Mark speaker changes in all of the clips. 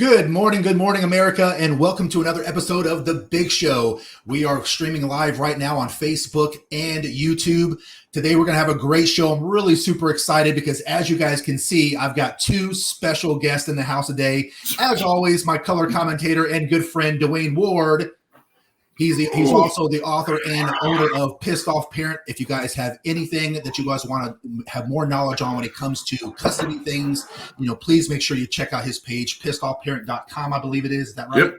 Speaker 1: Good morning, America, and welcome to another episode of The Big Show. We are streaming live right now on Facebook and YouTube. Today, we're going to have a great show. I'm really super excited because, as you guys can see, I've got two special guests in the house today. As always, my color commentator and good friend, Dwayne Ward. He's also the author and owner of Pissed Off Parent. If you guys have anything that you guys want to have more knowledge on when it comes to custody things, please make sure you check out his page, pissedoffparent.com, I believe it is. Is that right?
Speaker 2: Yep.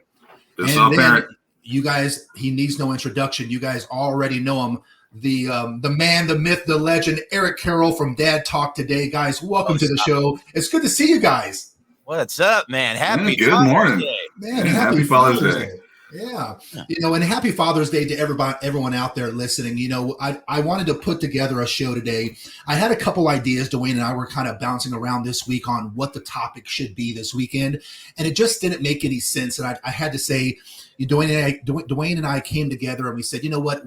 Speaker 2: Pissed Off Parent.
Speaker 1: You guys, he needs no introduction. You guys already know him. The man, the myth, the legend, Eric Carroll from Dad Talk Today. Guys, welcome to the show. It's good to see you guys.
Speaker 3: What's up, man? Happy
Speaker 2: good
Speaker 3: Father's
Speaker 2: morning.
Speaker 3: Day.
Speaker 1: Man, happy Father's Day. Yeah. And happy Father's Day to everyone out there listening. I wanted to put together a show today. I had a couple ideas. Dwayne and I were kind of bouncing around this week on what the topic should be this weekend, and it just didn't make any sense. And I had to say, Dwayne and I came together and we said,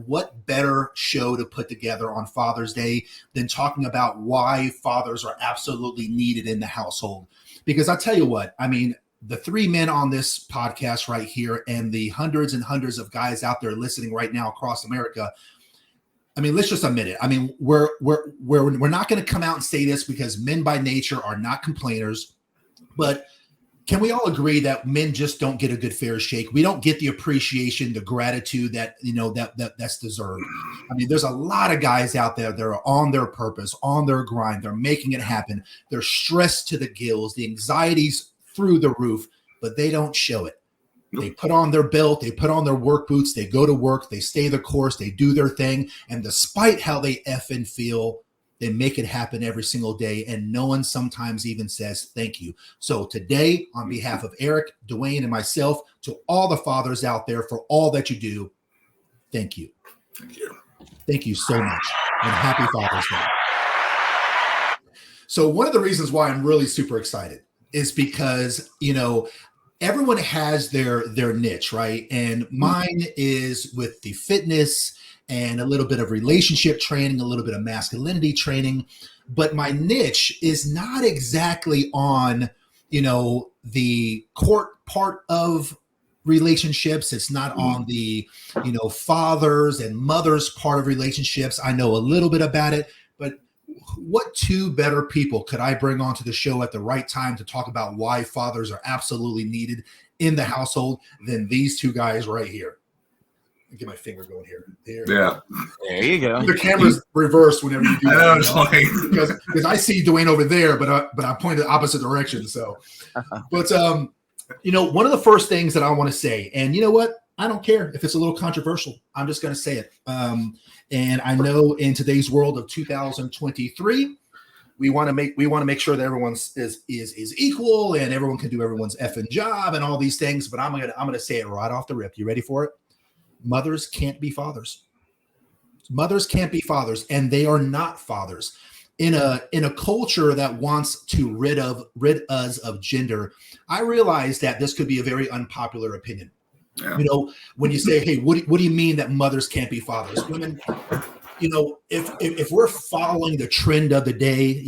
Speaker 1: what better show to put together on Father's Day than talking about why fathers are absolutely needed in the household? Because I tell you what, the three men on this podcast right here and the hundreds and hundreds of guys out there listening right now across America, let's just admit it. We're not going to come out and say this because men by nature are not complainers, but can we all agree that men just don't get a good fair shake? We don't get the appreciation, the gratitude that's deserved. There's a lot of guys out there that are on their purpose, on their grind. They're making it happen. They're stressed to the gills. The anxiety's through the roof, but they don't show it. They put on their belt, they put on their work boots, they go to work, they stay the course, they do their thing, and despite how they effing feel, they make it happen every single day, and no one sometimes even says thank you. So today, on behalf of Eric, Dwayne, and myself, to all the fathers out there for all that you do, thank you.
Speaker 2: Thank you.
Speaker 1: Thank you so much, and happy Father's Day. So one of the reasons why I'm really super excited is because, everyone has their niche, right? And mine is with the fitness and a little bit of relationship training, a little bit of masculinity training. But my niche is not exactly on, the court part of relationships. It's not on the, fathers and mothers part of relationships. I know a little bit about it, but what two better people could I bring onto the show at the right time to talk about why fathers are absolutely needed in the household than these two guys right here? Get my finger going here.
Speaker 3: There you go.
Speaker 1: The camera's reversed whenever you do
Speaker 2: that.
Speaker 1: Because I see Dwayne over there, but I point the opposite direction. So, but one of the first things that I want to say, and you know what? I don't care if it's a little controversial. I'm just going to say it. And I know in today's world of 2023, we want to make sure that everyone is equal and everyone can do everyone's effing job and all these things. But I'm gonna say it right off the rip. You ready for it? Mothers can't be fathers. Mothers can't be fathers, and they are not fathers. In a culture that wants to rid us of gender, I realize that this could be a very unpopular opinion. Yeah. When you say, hey, what do you mean that mothers can't be fathers? Women, if we're following the trend of the day,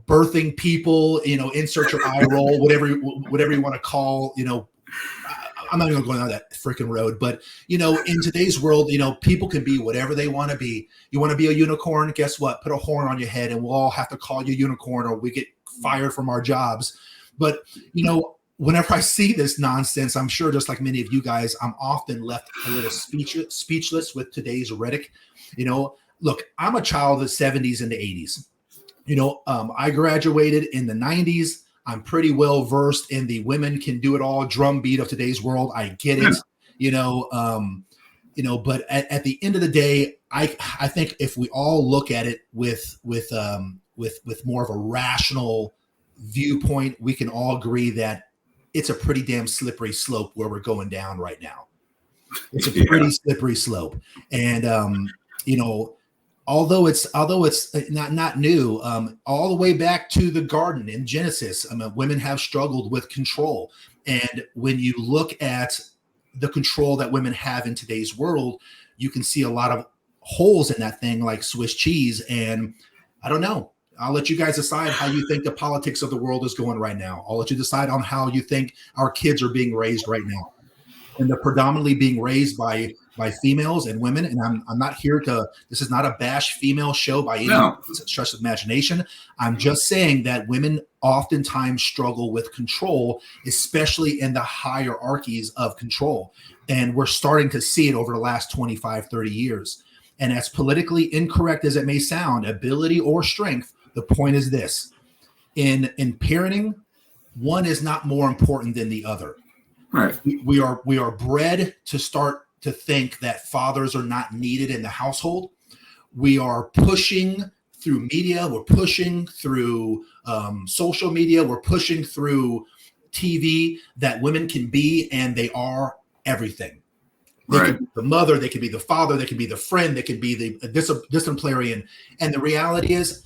Speaker 1: birthing people, insert your eye roll, whatever you want to call, I'm not even going down that freaking road, but in today's world, people can be whatever they want to be. You want to be a unicorn? Guess what? Put a horn on your head and we'll all have to call you unicorn or we get fired from our jobs. But, whenever I see this nonsense, I'm sure just like many of you guys, I'm often left a little speechless with today's rhetoric. Look, I'm a child of the 70s and the 80s. I graduated in the 90s. I'm pretty well versed in the women can do it all drumbeat of today's world. I get it, but at the end of the day, I think if we all look at it with more of a rational viewpoint, we can all agree that it's a pretty damn slippery slope where we're going down right now. It's a pretty slippery slope. And, although it's not new, all the way back to the garden in Genesis, women have struggled with control. And when you look at the control that women have in today's world, you can see a lot of holes in that thing like Swiss cheese. And I don't know. I'll let you guys decide how you think the politics of the world is going right now. I'll let you decide on how you think our kids are being raised right now. And they're predominantly being raised by females and women. And I'm not here to, this is not a bash female show by any stretch of imagination. I'm just saying that women oftentimes struggle with control, especially in the hierarchies of control. And we're starting to see it over the last 25, 30 years. And as politically incorrect as it may sound, ability or strength, the point is this: in parenting, one is not more important than the other.
Speaker 2: Right.
Speaker 1: We are bred to start to think that fathers are not needed in the household. We are pushing through media. We're pushing through social media. We're pushing through TV that women can be, and they are everything. They can be the mother. They can be the father. They can be the friend. They can be the disciplinarian. And the reality is,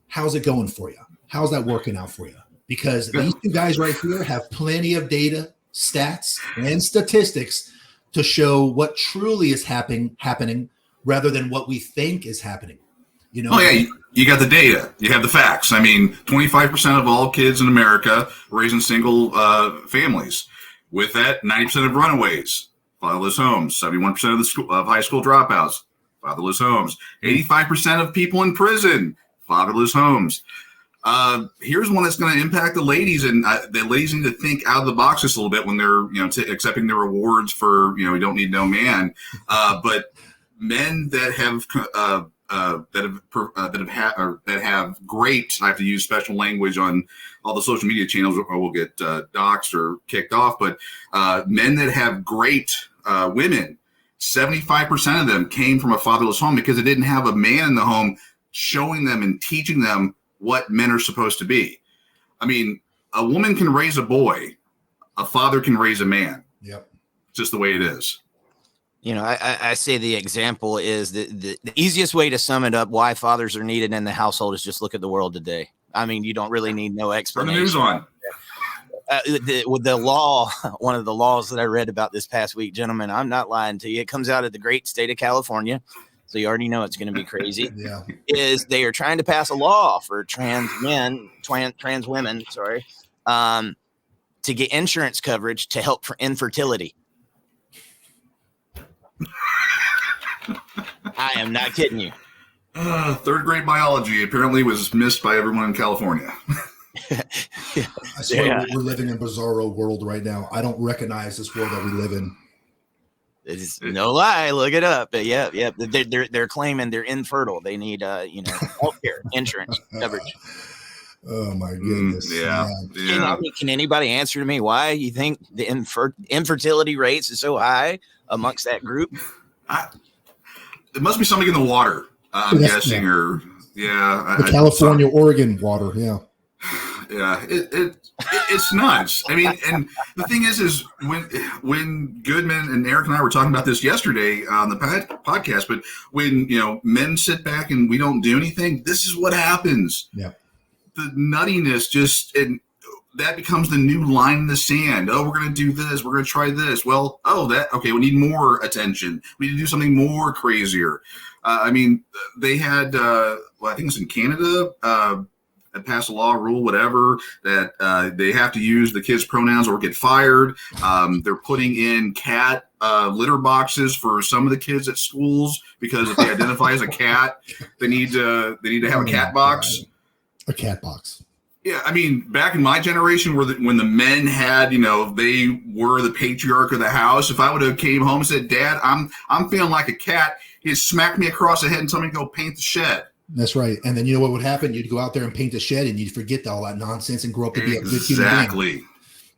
Speaker 1: how's it going for you? How's that working out for you? Because these two guys right here have plenty of data, stats, and statistics to show what truly is happening rather than what we think is happening. You know?
Speaker 2: Oh, yeah. You got the data. You have the facts. I mean, 25% of all kids in America raised in single families. With that, 90% of runaways, fatherless homes. 71% of high school dropouts, fatherless homes. 85% of people in prison, fatherless homes. Here's one that's going to impact the ladies, and the ladies need to think out of the box just a little bit when they're, accepting their awards for, we don't need no man. But men that have great, I have to use special language on all the social media channels or we'll get doxxed or kicked off. But men that have great women, 75% of them came from a fatherless home because they didn't have a man in the home showing them and teaching them what men are supposed to be. I mean, a woman can raise a boy, a father can raise a man.
Speaker 1: Yep.
Speaker 2: Just the way it is.
Speaker 3: I say the example is the easiest way to sum it up why fathers are needed in the household is just look at the world today. I mean, you don't really need no explanation.
Speaker 2: Turn the news on.
Speaker 3: With the law, one of the laws that I read about this past week, gentlemen, I'm not lying to you. It comes out of the great state of California. So you already know it's going to be crazy.
Speaker 1: Yeah.
Speaker 3: Is they are trying to pass a law for trans women, to get insurance coverage to help for infertility. I am not kidding you.
Speaker 2: Third grade biology apparently was missed by everyone in California.
Speaker 1: I swear we're living in a bizarro world right now. I don't recognize this world that we live in.
Speaker 3: It's no lie. Look it up. But yeah. They're claiming they're infertile. They need healthcare insurance coverage.
Speaker 1: Oh my goodness.
Speaker 2: Yeah.
Speaker 3: Can anybody answer to me why you think the infertility rates is so high amongst that group?
Speaker 2: It must be something in the water. I'm guessing, or
Speaker 1: the California, Oregon water. Yeah.
Speaker 2: Yeah, it's nuts. I mean, and the thing is when Goodman and Eric and I were talking about this yesterday on the podcast, but when, men sit back and we don't do anything, this is what happens.
Speaker 1: Yeah.
Speaker 2: The nuttiness and that becomes the new line in the sand. Oh, we're going to do this. We're going to try this. Well, okay, we need more attention. We need to do something more crazier. I mean, they had, I think it's in Canada, pass a law, rule, whatever, that they have to use the kids' pronouns or get fired. They're putting in cat litter boxes for some of the kids at schools because if they identify as a cat, they need to have a cat box.
Speaker 1: A cat box.
Speaker 2: Yeah, I mean, back in my generation, when the men had, they were the patriarch of the house. If I would have came home and said, "Dad, I'm feeling like a cat," he'd smack me across the head and tell me to go paint the shed.
Speaker 1: That's right. And then you know what would happen? You'd go out there and paint the shed and you'd forget all that nonsense and grow up to be a good human being.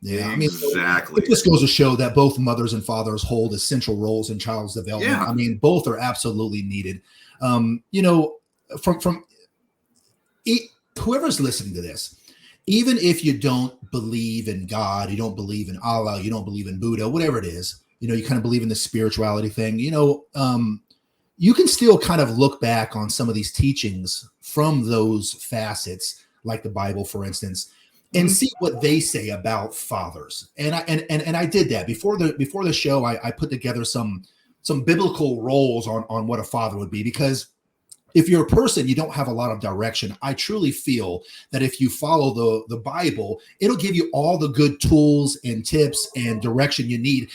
Speaker 1: Yeah. I mean, it just goes to show that both mothers and fathers hold essential roles in child's development. Yeah. I mean, both are absolutely needed. From whoever's listening to this, even if you don't believe in God, you don't believe in Allah, you don't believe in Buddha, whatever it is, you kind of believe in the spirituality thing, you can still kind of look back on some of these teachings from those facets, like the Bible, for instance, and see what they say about fathers. And I did that before the show. I put together some biblical roles on what a father would be, because if you're a person, you don't have a lot of direction. I truly feel that if you follow the Bible, it'll give you all the good tools and tips and direction you need.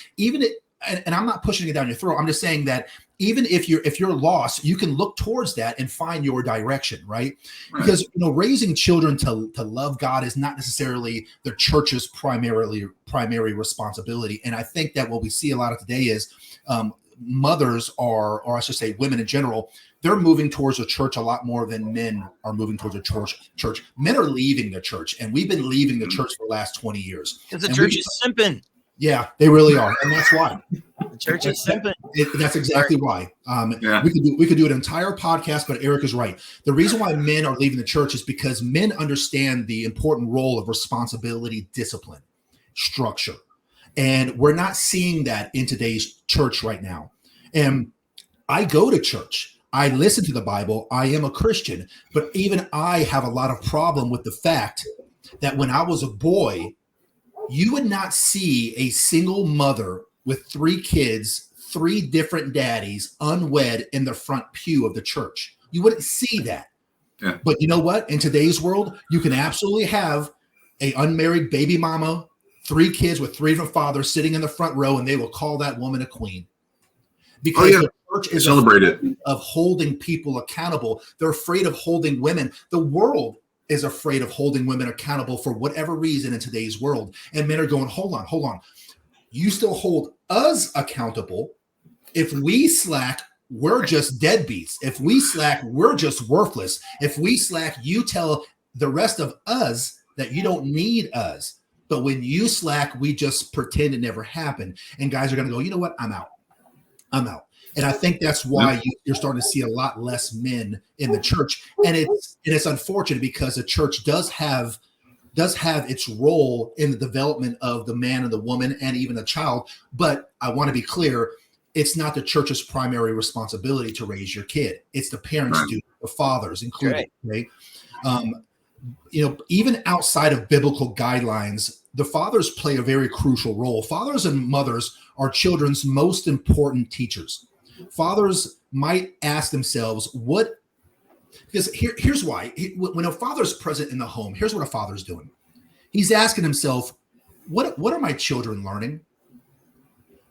Speaker 1: And I'm not pushing it down your throat. I'm just saying that even if you're lost, you can look towards that and find your direction, right? Because raising children to love God is not necessarily the church's primary responsibility. And I think that what we see a lot of today is mothers or I should say women in general, they're moving towards the church a lot more than men are moving towards the church. Men are leaving the church, and we've been leaving the church for the last 20 years.
Speaker 3: Because the church is simping.
Speaker 1: Yeah, they really are, and that's why.
Speaker 3: The church is simping.
Speaker 1: That's exactly why. We could do an entire podcast, but Eric is right. The reason why men are leaving the church is because men understand the important role of responsibility, discipline, structure. And we're not seeing that in today's church right now. And I go to church. I listen to the Bible. I am a Christian. But even I have a lot of problem with the fact that when I was a boy, you would not see a single mother with 3 kids, 3 different daddies, unwed in the front pew of the church. You wouldn't see that. Yeah. But you know what? In today's world, you can absolutely have a unmarried baby mama, 3 kids with 3 different fathers sitting in the front row, and they will call that woman a queen. Because the church is afraid of holding people accountable. They're afraid of holding women. The world is afraid of holding women accountable for whatever reason in today's world. And men are going, hold on. You still hold us accountable. If we slack, we're just deadbeats. If we slack, we're just worthless. If we slack, you tell the rest of us that you don't need us. But when you slack, we just pretend it never happened. And guys are going to go, you know what? I'm out. And I think that's why you're starting to see a lot less men in the church. And it's unfortunate because the church does have its role in the development of the man and the woman and even the child. But I want to be clear, it's not the church's primary responsibility to raise your kid. It's the parents' duty, the fathers included. Right? Even outside of biblical guidelines, the fathers play a very crucial role. Fathers and mothers are children's most important teachers. Fathers might ask themselves, because here's why. When a father's present in the home, here's what a father's doing. He's asking himself, what are my children learning?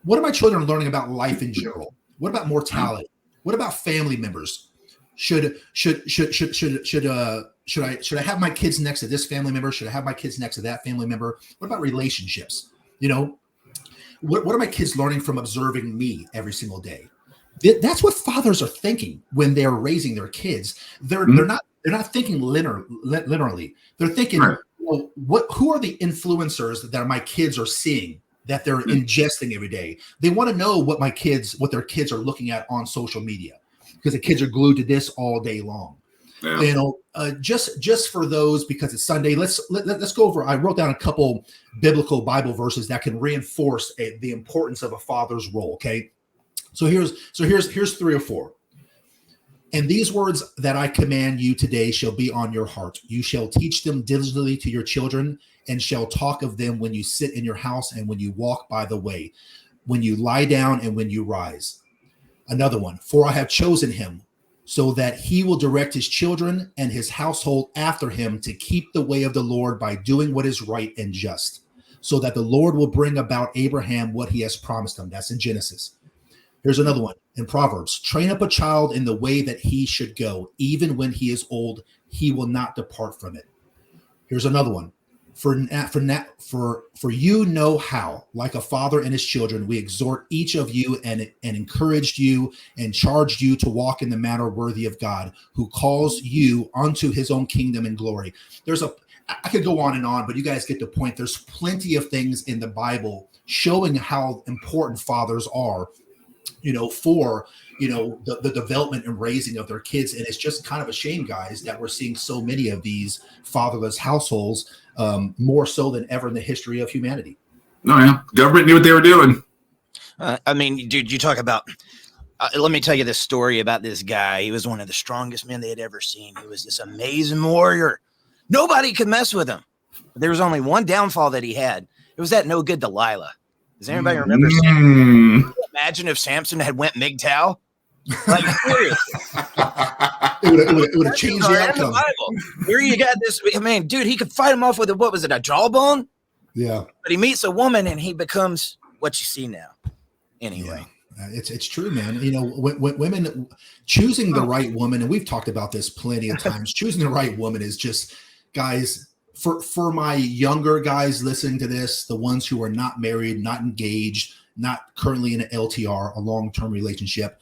Speaker 1: What are my children learning about life in general? What about mortality? What about family members? Should I have my kids next to this family member? Should I have my kids next to that family member? What about relationships? What are my kids learning from observing me every single day? That's what fathers are thinking when they're raising their kids. They're not thinking linearly. They're thinking, who are the influencers that my kids are seeing that they're ingesting every day? They want to know what their kids are looking at on social media, because the kids are glued to this all day long. Yeah. Just for those, because it's Sunday, let's go over. I wrote down a couple biblical Bible verses that can reinforce the importance of a father's role. Okay, so here's 3 or 4. And these words that I command you today shall be on your heart. You shall teach them diligently to your children, and shall talk of them when you sit in your house, and when you walk by the way, when you lie down, and when you rise. Another one. For I have chosen him, so that he will direct his children and his household after him to keep the way of the Lord by doing what is right and just, so that the Lord will bring about Abraham what he has promised him. That's in Genesis. Here's another one in Proverbs. Train up a child in the way that he should go. Even when he is old, he will not depart from it. Here's another one. For you know how, like a father and his children, we exhort each of you and encouraged you and charged you to walk in the manner worthy of God, who calls you unto his own kingdom and glory. I could go on, but you guys get the point. There's plenty of things in the Bible showing how important fathers are, for the development and raising of their kids. And it's just kind of a shame, guys, that we're seeing so many of these fatherless households, more so than ever in the history of humanity.
Speaker 2: Oh, yeah. Government knew what they were doing.
Speaker 3: Dude, you talk about, let me tell you this story about this guy. He was one of the strongest men they had ever seen. He was this amazing warrior. Nobody could mess with him. There was only one downfall that he had. It was that no good Delilah. Does anybody remember Samson? Imagine if Samson had went MGTOW. Like, seriously.
Speaker 1: It would have changed the
Speaker 3: In
Speaker 1: outcome.
Speaker 3: Bible. Here you got this. I mean, dude, he could fight him off with what was it, a jawbone?
Speaker 1: Yeah.
Speaker 3: But he meets a woman and he becomes what you see now. Anyway.
Speaker 1: Yeah. It's true, man. You know, when women choosing the right woman, and we've talked about this plenty of times, choosing the right woman is just, guys, for my younger guys listening to this, the ones who are not married, not engaged, not currently in an LTR, a long-term relationship,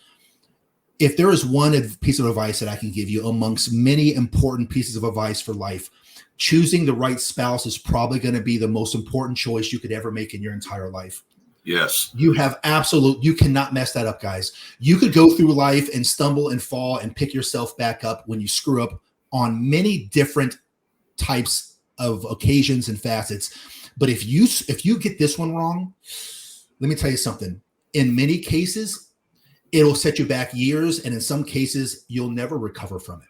Speaker 1: if there is one piece of advice that I can give you amongst many important pieces of advice for life, choosing the right spouse is probably going to be the most important choice you could ever make in your entire life.
Speaker 2: Yes.
Speaker 1: You cannot mess that up, guys. You could go through life and stumble and fall and pick yourself back up when you screw up on many different types of occasions and facets. But if you get this one wrong, let me tell you something. In many cases, it'll set you back years, and in some cases, you'll never recover from it.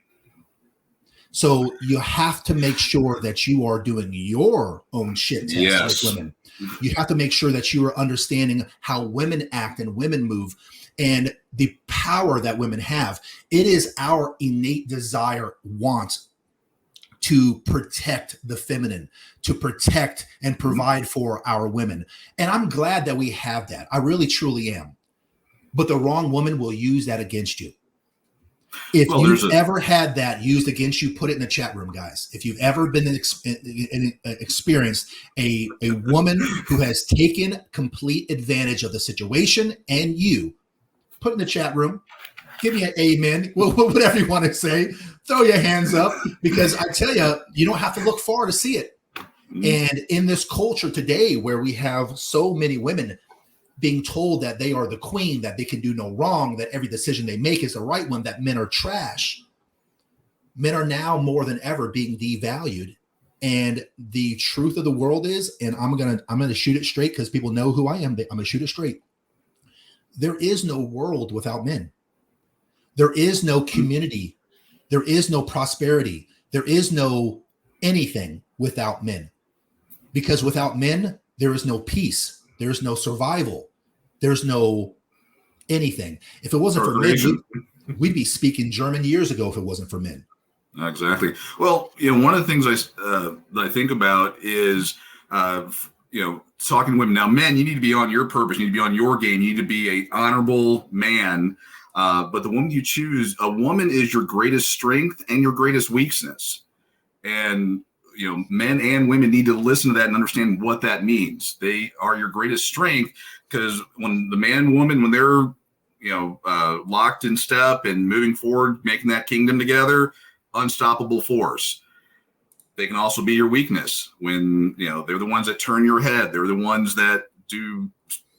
Speaker 1: So you have to make sure that you are doing your own shit test with women. You have to make sure that you are understanding how women act and women move and the power that women have. It is our innate desire, want to protect the feminine, to protect and provide for our women. And I'm glad that we have that. I really, truly am. But the wrong woman will use that against you. If you've ever had that used against you, put it in the chat room, guys. If you've ever been experienced a woman who has taken complete advantage of the situation and you, put in the chat room, give me an amen, whatever you want to say, throw your hands up, because I tell you, you don't have to look far to see it. And in this culture today where we have so many women being told that they are the queen, that they can do no wrong, that every decision they make is the right one, that men are trash. Men are now more than ever being devalued. And the truth of the world is, and I'm gonna shoot it straight because people know who I am, I'm gonna shoot it straight. There is no world without men. There is no community. There is no prosperity. There is no anything without men. Because without men, there is no peace. There's no survival. There's no anything. If it wasn't for men, we'd be speaking German years ago if it wasn't for men.
Speaker 2: Exactly. Well, one of the things that I think about is, talking to women. Now, men, you need to be on your purpose. You need to be on your game. You need to be an honorable man. But the woman you choose, a woman is your greatest strength and your greatest weakness. And men and women need to listen to that and understand what that means. They are your greatest strength because when the man and woman, when they're, locked in step and moving forward, making that kingdom together, unstoppable force. They can also be your weakness when, they're the ones that turn your head. They're the ones that do,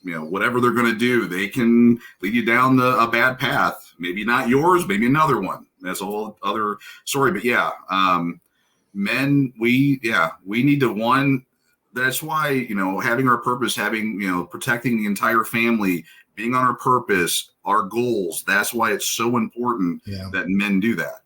Speaker 2: whatever they're going to do. They can lead you down a bad path. Maybe not yours, maybe another one. That's a whole other story. But men, we need to that's why, having our purpose, having, protecting the entire family, being on our purpose, our goals. That's why it's so important that men do that.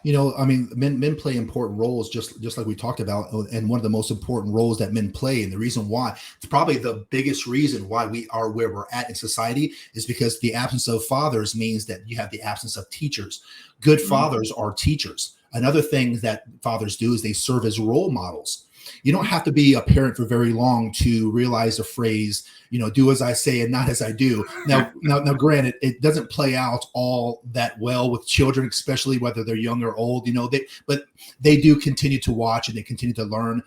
Speaker 1: Men play important roles, just like we talked about. And one of the most important roles that men play, and the reason why, it's probably the biggest reason why we are where we're at in society, is because the absence of fathers means that you have the absence of teachers. Good fathers are teachers. Another thing that fathers do is they serve as role models. You don't have to be a parent for very long to realize the phrase, do as I say and not as I do. Now, granted, it doesn't play out all that well with children, especially whether they're young or old, but they do continue to watch and they continue to learn.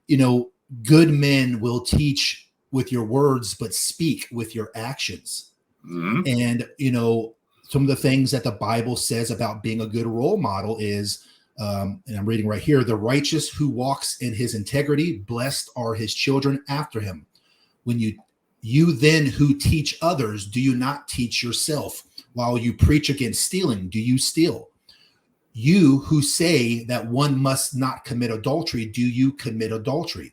Speaker 1: Good men will teach with your words, but speak with your actions. And, some of the things that the Bible says about being a good role model is, and I'm reading right here, the righteous who walks in his integrity, blessed are his children after him. When you then who teach others, do you not teach yourself? While you preach against stealing, do you steal? You who say that one must not commit adultery, do you commit adultery?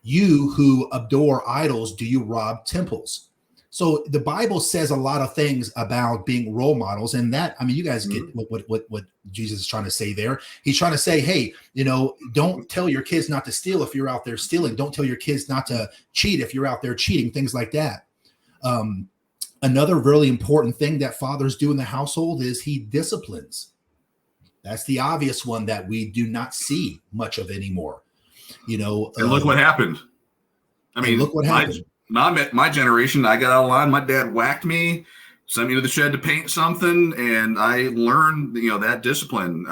Speaker 1: You who adore idols, do you rob temples? So the Bible says a lot of things about being role models, and that, you guys get what Jesus is trying to say there. He's trying to say, hey, don't tell your kids not to steal if you're out there stealing. Don't tell your kids not to cheat if you're out there cheating, things like that. Another really important thing that fathers do in the household is he disciplines. That's the obvious one that we do not see much of anymore.
Speaker 2: And look what happened. I mean,
Speaker 1: look what happened.
Speaker 2: My generation, I got out of line. My dad whacked me, sent me to the shed to paint something, and I learned, that discipline.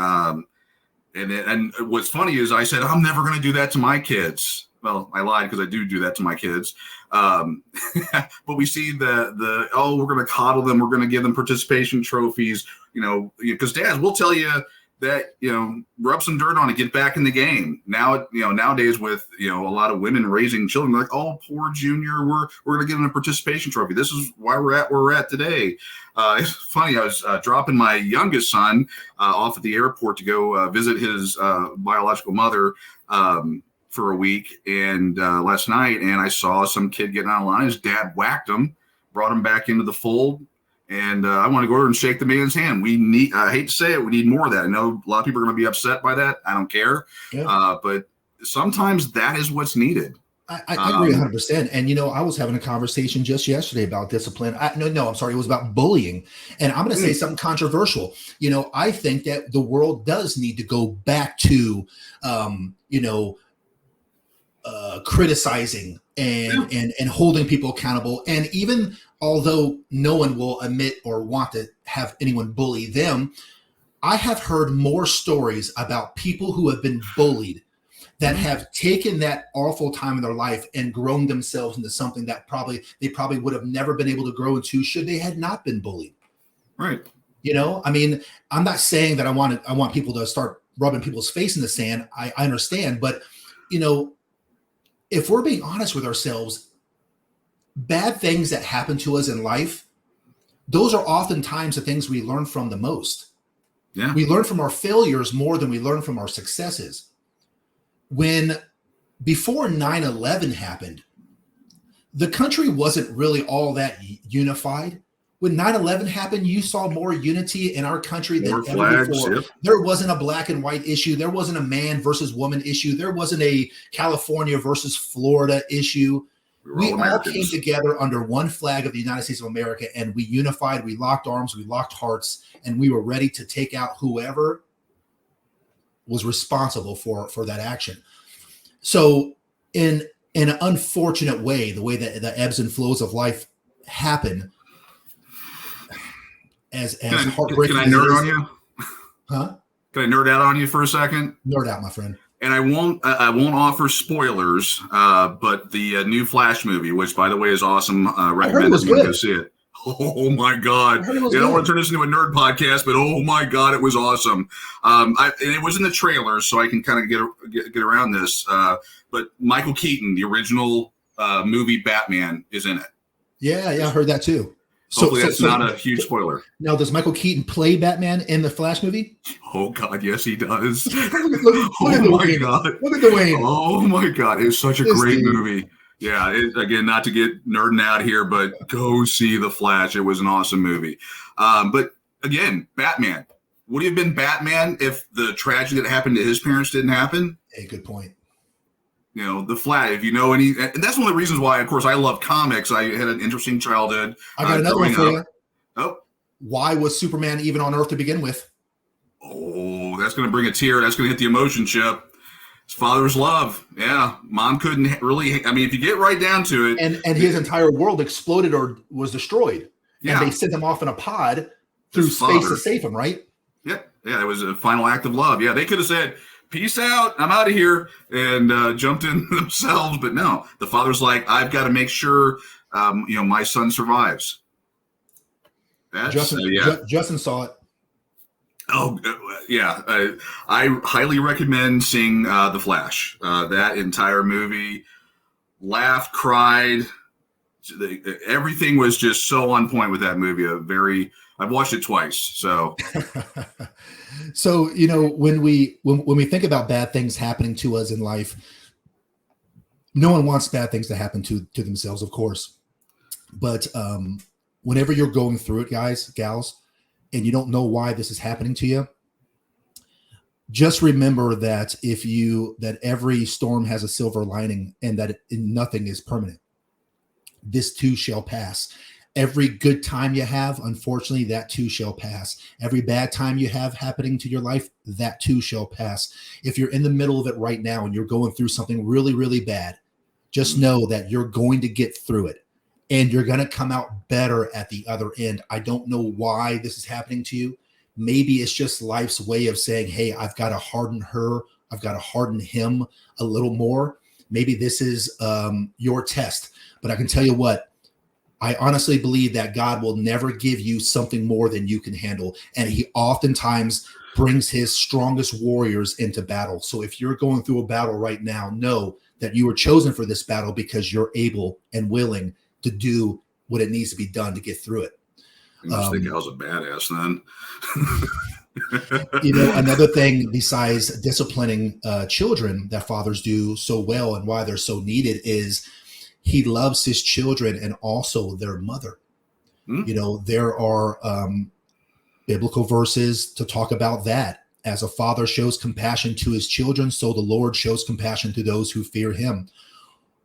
Speaker 2: And what's funny is I said, I'm never going to do that to my kids. Well, I lied because I do that to my kids. But we see we're going to coddle them. We're going to give them participation trophies, because dads will tell you that, rub some dirt on it, get back in the game. Now, nowadays with, a lot of women raising children, they're like, oh, poor Junior, we're going to give him a participation trophy. This is why we're at where we're at today. It's funny. I was dropping my youngest son off at the airport to go visit his biological mother for a week. And last night, and I saw some kid getting out of line. His dad whacked him, brought him back into the fold. And I want to go over and shake the man's hand. I hate to say it, we need more of that. I know a lot of people are going to be upset by that. I don't care. Yeah. But sometimes that is what's needed.
Speaker 1: I agree 100%. And, I was having a conversation just yesterday about discipline. I'm sorry. It was about bullying. And I'm going to say something controversial. I think that the world does need to go back to, criticizing and holding people accountable. And even although no one will admit or want to have anyone bully them, I have heard more stories about people who have been bullied that have taken that awful time in their life and grown themselves into something that they probably would have never been able to grow into should they had not been bullied.
Speaker 2: Right.
Speaker 1: I mean, I'm not saying that I want people to start rubbing people's face in the sand. I understand, but if we're being honest with ourselves, bad things that happen to us in life, those are oftentimes the things we learn from the most.
Speaker 2: Yeah.
Speaker 1: We learn from our failures more than we learn from our successes. Before 9/11 happened, the country wasn't really all that unified. When 9/11 happened, you saw more unity in our country than ever before. Yep. There wasn't a black and white issue. There wasn't a man versus woman issue. There wasn't a California versus Florida issue. We all came together under one flag of the United States of America, and we unified, we locked arms, we locked hearts, and we were ready to take out whoever was responsible for that action. So in an unfortunate way, the way that the ebbs and flows of life happen, as heartbreaking.
Speaker 2: Can I nerd on you?
Speaker 1: Huh?
Speaker 2: Can I nerd out on you for a second?
Speaker 1: Nerd out, my friend.
Speaker 2: And I won't offer spoilers, but the new Flash movie, which by the way is awesome, recommend everyone go see it. Oh my God! I don't want to turn this into a nerd podcast, but oh my God, it was awesome. And it was in the trailer, so I can kind of get around this. But Michael Keaton, the original movie Batman, is in it.
Speaker 1: Yeah, I heard that too.
Speaker 2: Hopefully that's not a huge spoiler.
Speaker 1: Now, does Michael Keaton play Batman in the Flash movie?
Speaker 2: Oh God, yes, he does.
Speaker 1: Look at the Wayne.
Speaker 2: Oh my God, it's such a great movie. Yeah, again, not to get nerding out here, but go see The Flash. It was an awesome movie. But again, Batman. Would he have been Batman if the tragedy that happened to his parents didn't happen?
Speaker 1: Hey, good point.
Speaker 2: The Flash, if you know any, and that's one of the reasons why, of course, I love comics. I had an interesting childhood.
Speaker 1: I got another one for you.
Speaker 2: Oh.
Speaker 1: Why was Superman even on Earth to begin with?
Speaker 2: Oh, that's going to bring a tear. That's going to hit the emotion chip. His father's love. Yeah. Mom couldn't really, I mean, if you get right down to it.
Speaker 1: And his entire world exploded or was destroyed.
Speaker 2: Yeah.
Speaker 1: And they sent him off in a pod through space to save him, right?
Speaker 2: Yep. Yeah, it was a final act of love. Yeah, they could have said, peace out, I'm out of here, and jumped in themselves. But no, the father's like, I've got to make sure, my son survives.
Speaker 1: Justin saw it.
Speaker 2: Oh, yeah. I highly recommend seeing The Flash. That entire movie, laughed, cried. Everything was just so on point with that movie. I've watched it twice, so.
Speaker 1: So, when we think about bad things happening to us in life, no one wants bad things to happen to themselves, of course. But whenever you're going through it, guys, gals, and you don't know why this is happening to you, just remember that that every storm has a silver lining and that nothing is permanent. This too shall pass. every good time you have, unfortunately, that too shall pass. Every bad time you have happening to your life, that too shall pass. If you're in the middle of it right now and you're going through something really, really bad, just know that you're going to get through it and you're going to come out better at the other end. I don't know why this is happening to you. Maybe it's just life's way of saying, hey, I've got to harden her. I've got to harden him a little more. Maybe this is your test. But I can tell you what, I honestly believe that God will never give you something more than you can handle. And he oftentimes brings his strongest warriors into battle. So if you're going through a battle right now, know that you were chosen for this battle because you're able and willing to do what it needs to be done to get through it.
Speaker 2: You must think I was a badass then.
Speaker 1: Another thing besides disciplining children that fathers do so well and why they're so needed is he loves his children and also their mother. There are biblical verses to talk about that. As a father shows compassion to his children, so the Lord shows compassion to those who fear him.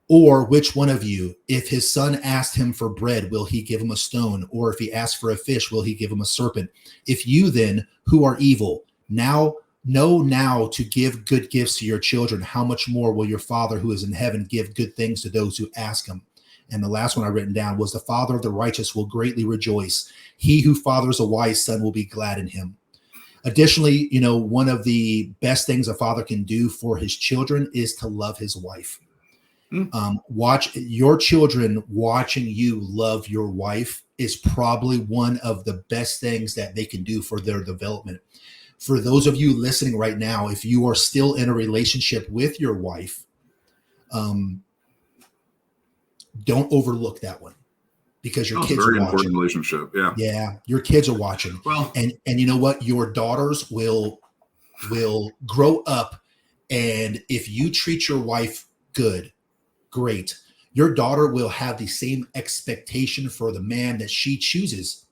Speaker 1: Or which one of you, if his son asked him for bread, will he give him a stone? Or if he asked for a fish, will he give him a serpent? If you then, who are evil, know now to give good gifts to your children, how much more will your Father who is in heaven give good things to those who ask him? And the last one I written down was the father of the righteous will greatly rejoice. He who fathers a wise son will be glad in him. Additionally, one of the best things a father can do for his children is to love his wife. Watch your children watching you love your wife is probably one of the best things that they can do for their development. For those of you listening right now, if you are still in a relationship with your wife, don't overlook that one because your kids
Speaker 2: very
Speaker 1: are watching.
Speaker 2: Important relationship.
Speaker 1: Yeah, your kids are watching.
Speaker 2: Well,
Speaker 1: and you know what? Your daughters will grow up, and if you treat your wife good, great. Your daughter will have the same expectation for the man that she chooses.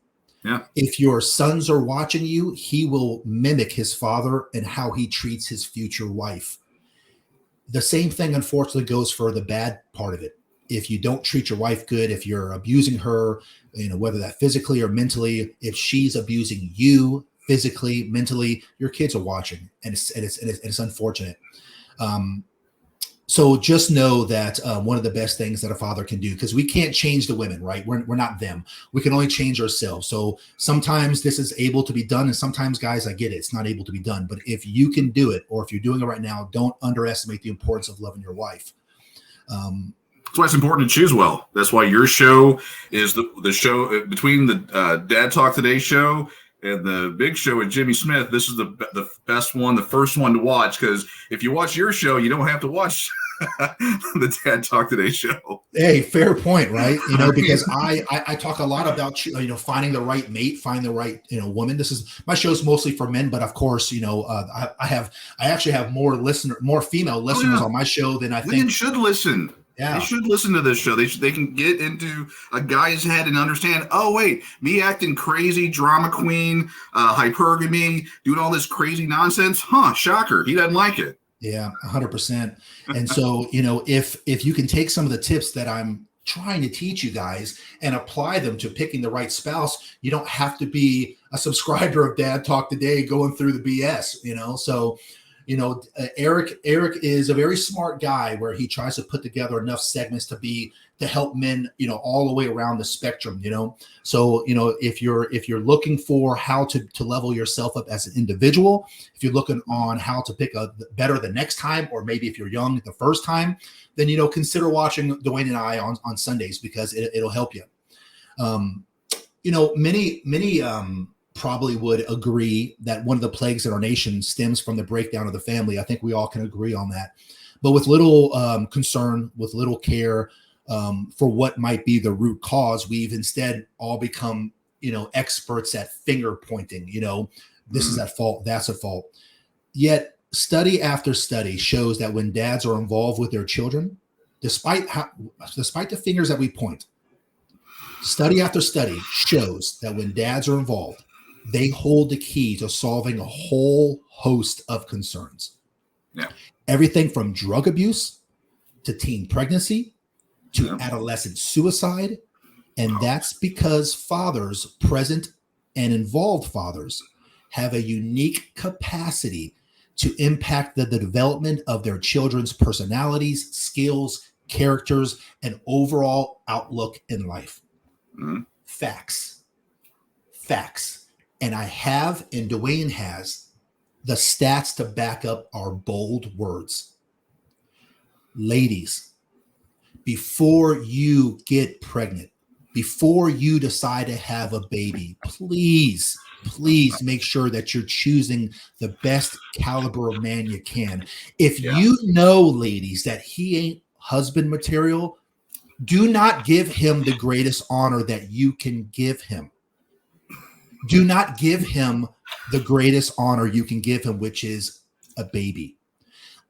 Speaker 2: Yeah.
Speaker 1: If your sons are watching you, he will mimic his father and how he treats his future wife. The same thing, unfortunately, goes for the bad part of it. If you don't treat your wife good, if you're abusing her, whether that physically or mentally, if she's abusing you physically, mentally, your kids are watching, and it's unfortunate. So just know that one of the best things that a father can do, because we can't change the women, right? We're not them. We can only change ourselves. So sometimes this is able to be done. And sometimes, guys, I get it. It's not able to be done. But if you can do it, or if you're doing it right now, don't underestimate the importance of loving your wife.
Speaker 2: That's why it's important to choose well. That's why your show is the show between the Dad Talk Today show and the big show with Jimmy Smith. This is the best one, the first one to watch, because if you watch your show, you don't have to watch the Dad Talk Today show.
Speaker 1: Hey, fair point, right? Because I talk a lot about finding the right mate, find the right woman. This is my show's mostly for men, but of course I actually have more female listeners on my show than I think.
Speaker 2: Women should listen.
Speaker 1: Yeah.
Speaker 2: They should listen to this show. They can get into a guy's head and understand, oh, wait, me acting crazy, drama queen, hypergamy, doing all this crazy nonsense. Shocker. He doesn't like it.
Speaker 1: Yeah, 100%. And so, if you can take some of the tips that I'm trying to teach you guys and apply them to picking the right spouse, you don't have to be a subscriber of Dad Talk Today going through the BS, So, Eric is a very smart guy where he tries to put together enough segments to help men, all the way around the spectrum, So, if you're looking for how to level yourself up as an individual, if you're looking on how to pick a better the next time, or maybe if you're young the first time, then, consider watching Dwayne and I on Sundays, because it'll help you. Many probably would agree that one of the plagues in our nation stems from the breakdown of the family. I think we all can agree on that. But with little concern, with little care for what might be the root cause, we've instead all become, experts at finger pointing. This is at fault, that's at fault. Yet study after study shows that when dads are involved with their children, despite the fingers that we point, study after study shows that when dads are involved, they hold the key to solving a whole host of concerns.
Speaker 2: Yeah.
Speaker 1: Everything from drug abuse to teen pregnancy to adolescent suicide And that's because fathers, present and involved fathers, have a unique capacity to impact the development of their children's personalities, skills, characters, and overall outlook in life.
Speaker 2: Mm-hmm.
Speaker 1: Facts. And I have, and Dwayne has, the stats to back up our bold words. Ladies, before you get pregnant, before you decide to have a baby, please make sure that you're choosing the best caliber of man you can. If you know, ladies, that he ain't husband material, do not give him the greatest honor that you can give him. Do not give him the greatest honor you can give him, which is a baby.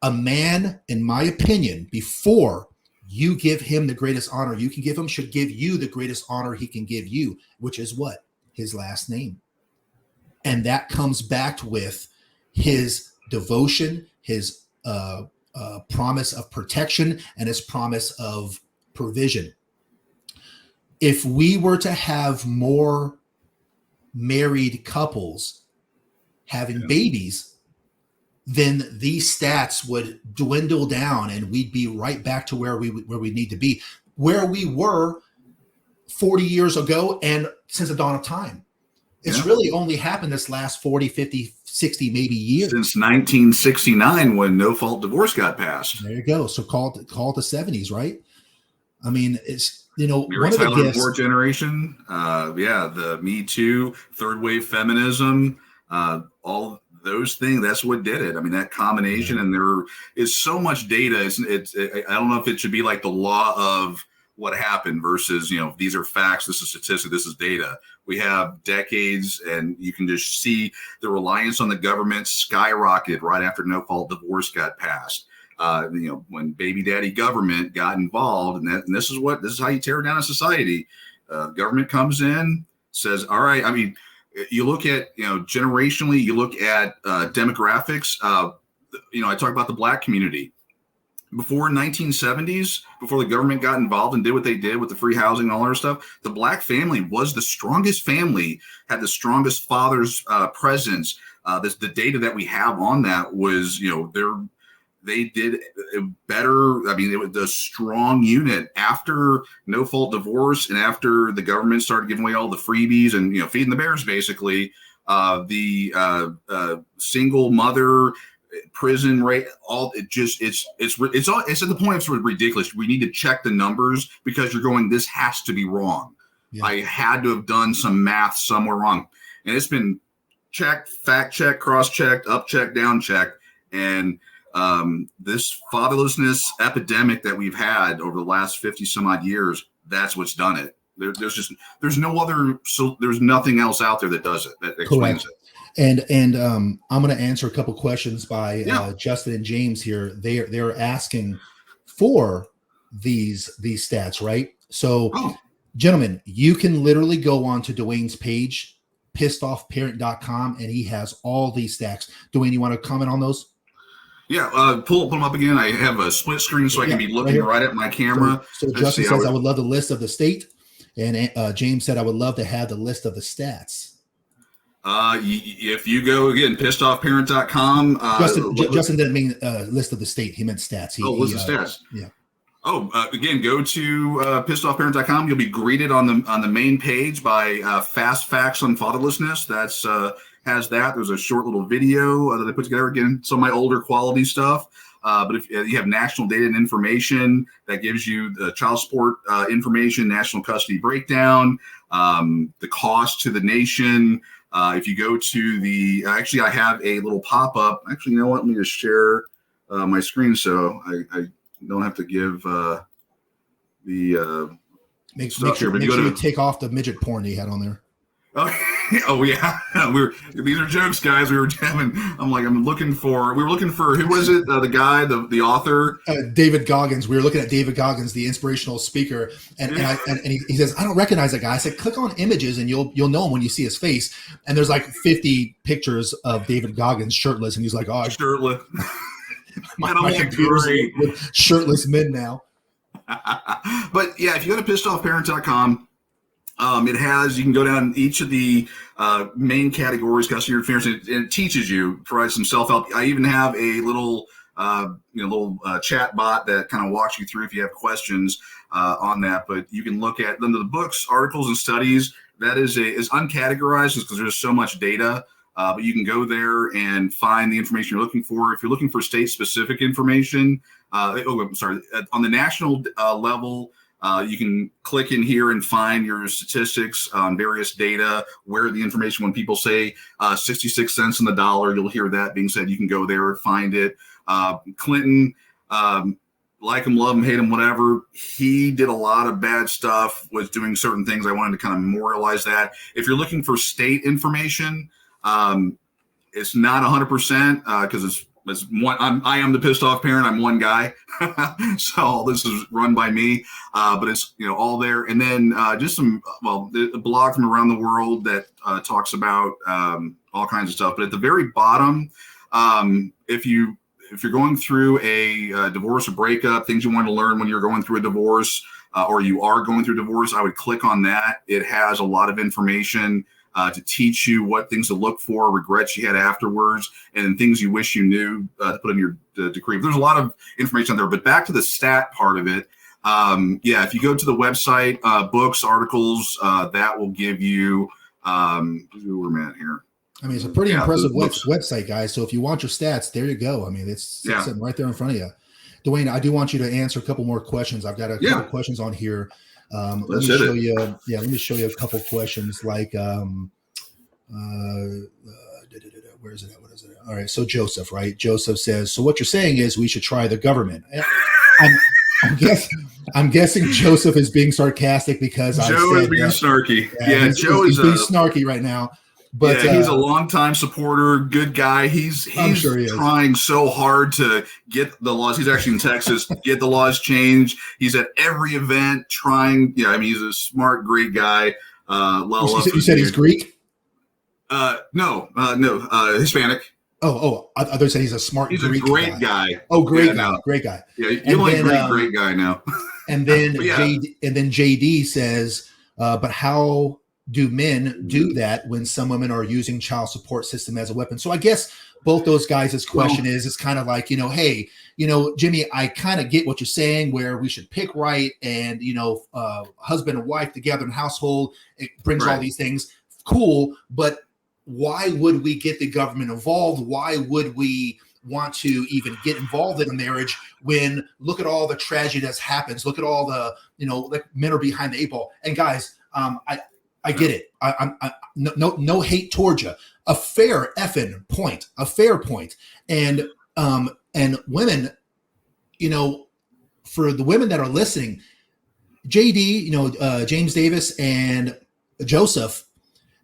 Speaker 1: A man, in my opinion, before you give him the greatest honor you can give him, should give you the greatest honor he can give you, which is what? His last name. And that comes back with his devotion, his promise of protection, and his promise of provision. If we were to have more married couples having babies, then these stats would dwindle down and we'd be right back to where we need to be, where we were 40 years ago and since the dawn of time. It's really only happened this last 40, 50, 60, maybe years.
Speaker 2: Since 1969 when no-fault divorce got passed.
Speaker 1: There you go. So call it the 70s, right? I mean, it's, one
Speaker 2: Mary
Speaker 1: of the
Speaker 2: Tyler
Speaker 1: gifts.
Speaker 2: Moore generation. The Me Too, third wave feminism, all those things. That's what did it. I mean, that combination, and there is so much data. I don't know if it should be like the law of what happened versus, these are facts, this is statistic, this is data. We have decades, and you can just see the reliance on the government skyrocketed right after no-fault divorce got passed. When baby daddy government got involved, and this is how you tear down a society. Government comes in, says, all right. I mean, you look at, generationally, you look at demographics. I talk about the Black community. Before 1970s, before the government got involved and did what they did with the free housing and all that stuff, the Black family was the strongest family, had the strongest father's presence. The data that we have on that was, they did better. I mean, it was a strong unit after no-fault divorce and after the government started giving away all the freebies and, feeding the bears, basically. The single mother prison rate, it's at the point of sort of ridiculous. We need to check the numbers because you're going, this has to be wrong. Yeah. I had to have done some math somewhere wrong. And it's been checked, fact checked, cross-checked, up-checked, down-checked. And this fatherlessness epidemic that we've had over the last 50 some odd years, that's what's done it. There's nothing else out there that does it, that explains it.
Speaker 1: And I'm going to answer a couple questions by Justin and James here. They're asking for these stats, right? So, gentlemen, you can literally go on to Dwayne's page, pissedoffparent.com, and he has all these stats. Dwayne, you want to comment on those?
Speaker 2: Yeah, pull them up again. I have a split screen so I can be looking right at my camera.
Speaker 1: So Justin says, I would love the list of the state. And James said, I would love to have the list of the stats.
Speaker 2: If you go again, pissedoffparent.com.
Speaker 1: Justin didn't mean list of the state. He meant stats.
Speaker 2: List of stats.
Speaker 1: Yeah.
Speaker 2: Again, go to pissedoffparent.com. You'll be greeted on the main page by Fast Facts on Fatherlessness. That's has that. There's a short little video that I put together. Again, some of my older quality stuff. But if you have national data and information that gives you the child support information, national custody breakdown, the cost to the nation. If you go to actually, I have a little pop-up. Actually, you know what? Let me just share my screen so I don't have to give the
Speaker 1: make sure you take off the midget porn he had on there.
Speaker 2: Oh yeah, these are jokes, guys. We were jamming. We were looking for who was it? The guy, the author,
Speaker 1: David Goggins. We were looking at David Goggins, the inspirational speaker, and he says, I don't recognize that guy. I said, click on images and you'll know him when you see his face. And there's like 50 pictures of David Goggins shirtless, and he's like, oh,
Speaker 2: shirtless.
Speaker 1: my computer's with shirtless men now.
Speaker 2: But yeah, if you go to pissedoffparent.com. It has, you can go down each of the main categories, custody interference, and it teaches you, provides some self-help. I even have a little, chat bot that kind of walks you through if you have questions on that. But you can look at the books, articles, and studies. That is uncategorized just because there's so much data. But you can go there and find the information you're looking for. If you're looking for state-specific information, on the national level, you can click in here and find your statistics on various data, where the information, when people say 66 cents on the dollar, you'll hear that being said. You can go there and find it. Clinton, like him, love him, hate him, whatever. He did a lot of bad stuff, was doing certain things. I wanted to kind of memorialize that. If you're looking for state information, it's not 100% because it's one. I am the pissed off parent. I'm one guy, so this is run by me. But it's all there, and then just some a blog from around the world that talks about all kinds of stuff. But at the very bottom, if you're going through a divorce or breakup, things you want to learn when you're going through a divorce or you are going through a divorce, I would click on that. It has a lot of information to teach you what things to look for, regrets you had afterwards, and things you wish you knew to put in your decree. There's a lot of information there. But back to the stat part of it, if you go to the website, books, articles, that will give you where we're at here.
Speaker 1: I mean, it's a pretty impressive website, guys. So if you want your stats, there you go. I mean, it's sitting right there in front of you. Dwayne, I do want you to answer a couple more questions. I've got a couple questions on here. Let me show you. Let me show you a couple questions. Like, where is it at? What is it at? All right. So Joseph, right? Joseph says, so what you're saying is we should try the government. I'm guessing Joseph is being sarcastic because
Speaker 2: Joe is being snarky. Joe is
Speaker 1: being snarky right now. But
Speaker 2: he's a longtime supporter, good guy. He's sure he trying so hard to get the laws. He's actually in Texas, get the laws changed. He's at every event trying. He's a smart, great guy.
Speaker 1: You said he's Greek?
Speaker 2: No, Hispanic.
Speaker 1: I thought you said he's a smart.
Speaker 2: He's
Speaker 1: Greek
Speaker 2: a great guy.
Speaker 1: Oh, great guy, great guy.
Speaker 2: Yeah, you like great guy now.
Speaker 1: And then JD says, but how do men do that when some women are using child support system as a weapon? So I guess both those guys' question is, it's kind of like, hey, Jimmy, I kind of get what you're saying where we should pick right and, husband and wife together in household, it brings all these things. Cool. But why would we get the government involved? Why would we want to even get involved in a marriage when look at all the tragedy that happens? Look at all the, like men are behind the 8 ball. And guys, I get it. I'm no hate towards you. A fair effing point. A fair point. And women, for the women that are listening, JD, James Davis and Joseph,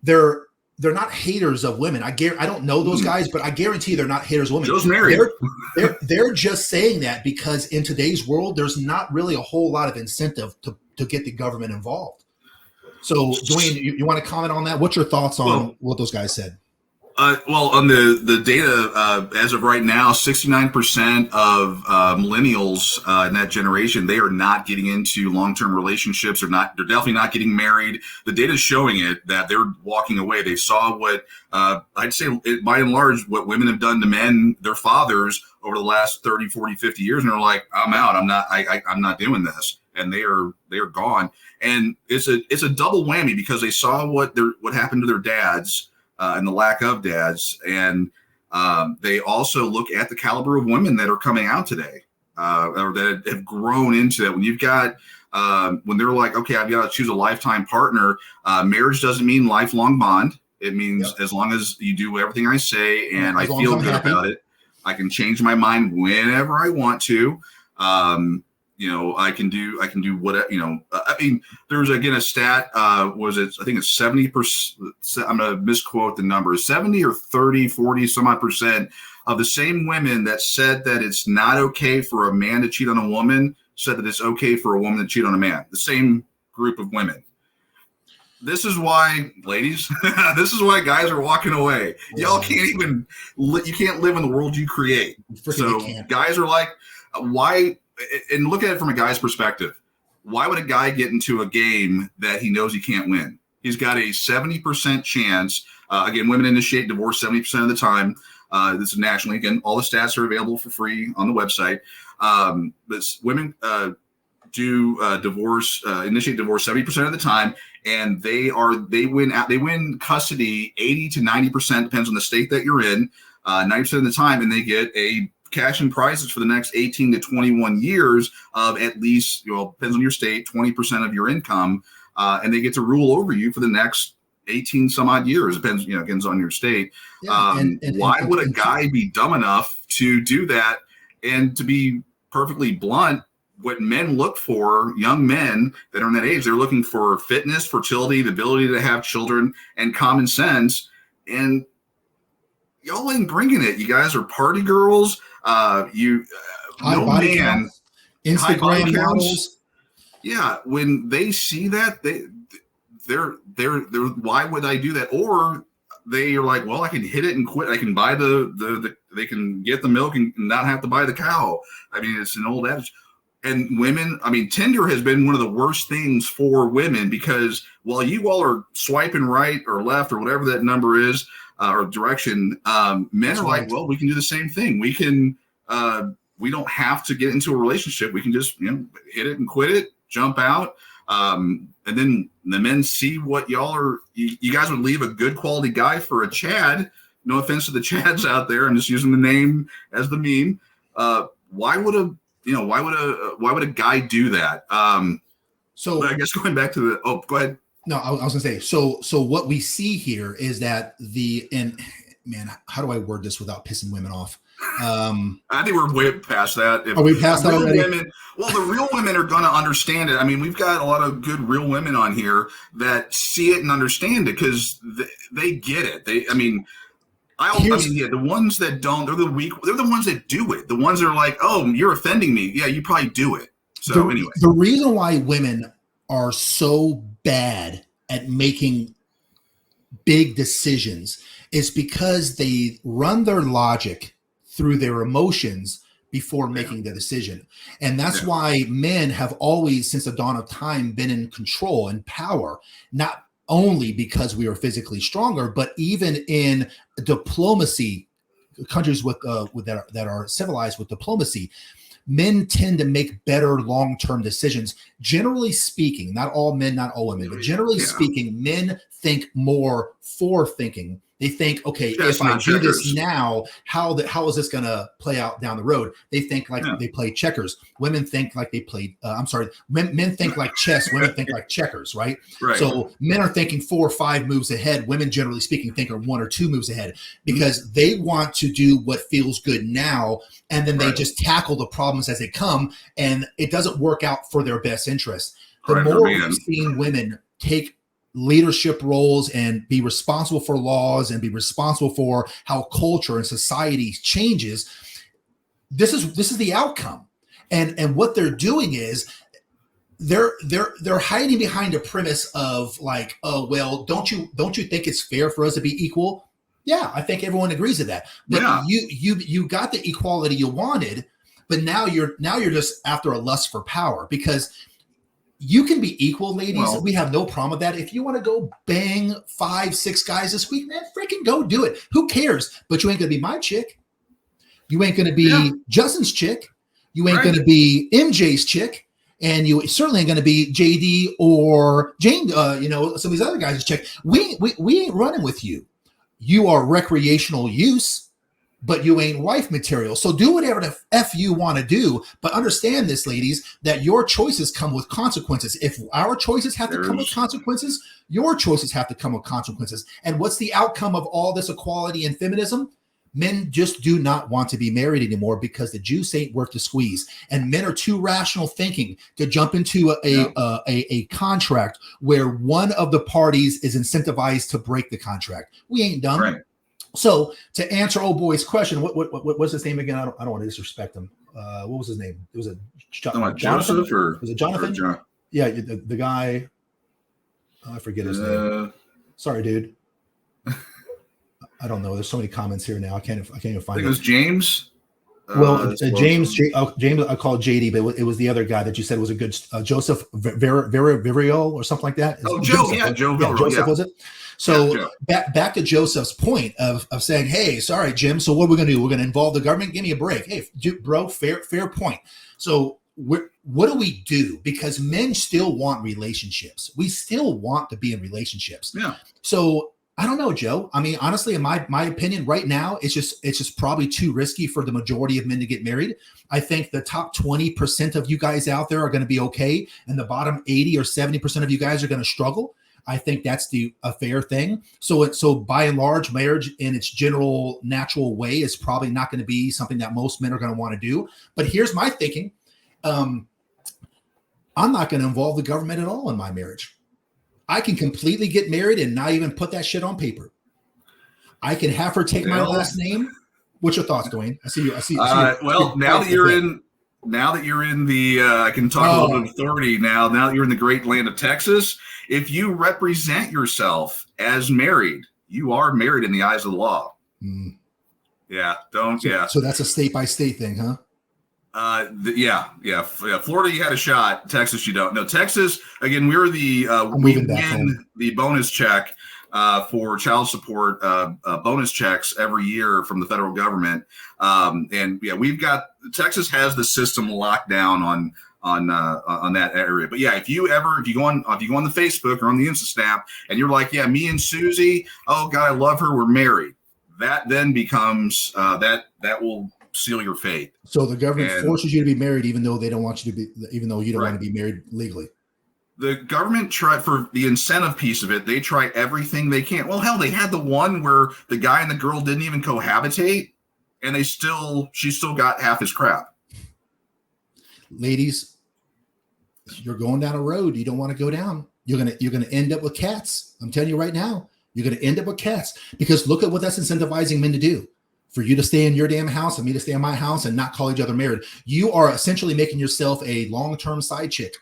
Speaker 1: they're not haters of women. I don't know those guys, but I guarantee they're not haters of women.
Speaker 2: Joe's married.
Speaker 1: They're just saying that because in today's world, there's not really a whole lot of incentive to get the government involved. So, Dwayne, you want to comment on that? What's your thoughts on what those guys said?
Speaker 2: On the data, as of right now, 69% of millennials in that generation, they are not getting into long-term relationships. They're definitely not getting married. The data is showing it that they're walking away. They saw what I'd say, by and large, what women have done to men, their fathers, over the last 30, 40, 50 years, and they're like, I'm out. I'm not doing this. And they are gone. And it's a double whammy because they saw what happened to their dads and the lack of dads, and they also look at the caliber of women that are coming out today or that have grown into that. When you've got when they're like, okay, I've got to choose a lifetime partner. Marriage doesn't mean lifelong bond. It means as long as you do everything I say and I feel good about it, I can change my mind whenever I want to. I can do whatever, I mean, there's again a stat, I think it's 70%, I'm going to misquote the number, 70 or 30, 40, some odd percent of the same women that said that it's not okay for a man to cheat on a woman said that it's okay for a woman to cheat on a man. The same group of women. This is why, ladies, this is why guys are walking away. Y'all can't you can't live in the world you create. So guys are like, why? And look at it from a guy's perspective. why would a guy get into a game that he knows he can't win? He's got a 70% chance. Again, women initiate divorce 70% of the time. This is nationally. Again, all the stats are available for free on the website. But women initiate divorce 70% of the time, and they win custody 80 to 90%, depends on the state that you're in, 90% of the time, and they get a cash and prizes for the next 18 to 21 years of at least, depends on your state, 20% of your income, and they get to rule over you for the next 18 some odd years. Depends, depends on your state.
Speaker 1: Yeah,
Speaker 2: why would a guy be dumb enough to do that? And to be perfectly blunt, what men look for, young men that are in that age, they're looking for fitness, fertility, the ability to have children, and common sense. And y'all ain't bringing it. You guys are party girls.
Speaker 1: High body counts, Instagram models.
Speaker 2: Yeah, when they see that, they're why would I do that? Or they are like, well, I can hit it and quit. I can buy they can get the milk and not have to buy the cow. I mean, it's an old adage. And women, I mean, Tinder has been one of the worst things for women, because while you all are swiping right or left or whatever that number is, or direction, men are like, well, we can do the same thing. We can, we don't have to get into a relationship. We can just, hit it and quit it, jump out. And then the men see what y'all are, you guys would leave a good quality guy for a Chad. No offense to the Chads out there. I'm just using the name as the meme. Why would a guy do that? So I guess going back to go ahead.
Speaker 1: No, I was gonna say, so what we see here is that how do I word this without pissing women off?
Speaker 2: I think we're way past that.
Speaker 1: Are we past that already?
Speaker 2: The real women are going to understand it. I mean, we've got a lot of good real women on here that see it and understand it, because they get it. The ones that don't, they're the weak. They're the ones that do it. The ones that are like, oh, you're offending me. Yeah, you probably do it. So anyway,
Speaker 1: the reason why women are so bad at making big decisions is because they run their logic through their emotions before making the decision. And that's why men have always, since the dawn of time, been in control and power, not only because we are physically stronger, but even in diplomacy, countries that are civilized with diplomacy, men tend to make better long-term decisions. Generally speaking, not all men, not all women, but generally speaking, men think more forward-thinking. They think, okay, if I do this now, how is this going to play out down the road? They think like they play checkers. Women think like they played. Men think like chess. Women think like checkers, right? So men are thinking 4 or 5 moves ahead. Women, generally speaking, think are 1 or 2 moves ahead, because they want to do what feels good now, and then they just tackle the problems as they come, and it doesn't work out for their best interest. The more we've seen women take leadership roles and be responsible for laws and be responsible for how culture and society changes, this is the outcome. And what they're doing is they're hiding behind a premise of like, oh, well, don't you think it's fair for us to be equal? Yeah, I think everyone agrees with that. But you got the equality you wanted, but now you're just after a lust for power, because you can be equal, ladies. Well, we have no problem with that. If you want to go bang 5, 6 guys this week, man, freaking go do it. Who cares? But you ain't going to be my chick. You ain't going to be Justin's chick. You ain't going to be MJ's chick. And you certainly ain't going to be JD or Jane, some of these other guys' chick. We ain't running with you. You are recreational use, but you ain't wife material. So do whatever the F you want to do. But understand this, ladies, that your choices come with consequences. If our choices have to come with consequences, your choices have to come with consequences. And what's the outcome of all this equality and feminism? Men just do not want to be married anymore because the juice ain't worth the squeeze. And men are too rational thinking to jump into a contract where one of the parties is incentivized to break the contract. We ain't dumb.
Speaker 2: Right.
Speaker 1: So to answer old boy's question, what's his name again? I don't want to disrespect him. What was his name? It was
Speaker 2: Joseph, or
Speaker 1: was it Jonathan?
Speaker 2: Or John?
Speaker 1: Yeah, the guy. I forget his name. Sorry, dude. I don't know. There's so many comments here now. I can't even find it.
Speaker 2: It was James.
Speaker 1: Well, James, I called JD, but it was the other guy that you said was a good Joseph Viriol or something like that.
Speaker 2: Oh,
Speaker 1: Joe
Speaker 2: Viriol,
Speaker 1: Joseph was it? So back to Joseph's point of saying, hey, sorry, Jim. So what are we going to do? We're going to involve the government. Give me a break. Hey, bro, fair point. So what do we do? Because men still want relationships. We still want to be in relationships.
Speaker 2: Yeah.
Speaker 1: So I don't know, Joe. I mean, honestly, in my opinion, right now, it's just probably too risky for the majority of men to get married. I think the top 20% of you guys out there are going to be okay, and the bottom 80 or 70% of you guys are going to struggle. I think that's a fair thing. So by and large, marriage in its general natural way is probably not going to be something that most men are going to want to do. But here's my thinking. I'm not going to involve the government at all in my marriage. I can completely get married and not even put that shit on paper. I can have her take my last name. What's your thoughts, Dwayne? I see you.
Speaker 2: Well, now that you're in the, I can talk a little bit of authority now. Now that you're in the great land of Texas, if you represent yourself as married, you are married in the eyes of the law. Mm. Yeah. So
Speaker 1: that's a state by state thing, huh?
Speaker 2: Yeah. Florida, you had a shot. Texas, you don't. No, Texas. Again, we win the bonus check for child support bonus checks every year from the federal government. And yeah, Texas has the system locked down on that area. But yeah, if you go on the Facebook or on the Insta Snap and you're like, yeah, me and Susie, oh God, I love her, we're married. That then becomes that will seal your fate.
Speaker 1: So the government forces you to be married, even though they don't want you to be, even though you don't want to be married legally.
Speaker 2: The government tried for the incentive piece of it. They try everything they can. Well, hell, they had the one where the guy and the girl didn't even cohabitate, and she still got half his crap.
Speaker 1: Ladies, you're going down a road you don't want to go down. You're gonna end up with cats. I'm telling you right now, you're gonna end up with cats, because look at what that's incentivizing men to do. For you to stay in your damn house and me to stay in my house and not call each other married. You are essentially making yourself a long-term side chick.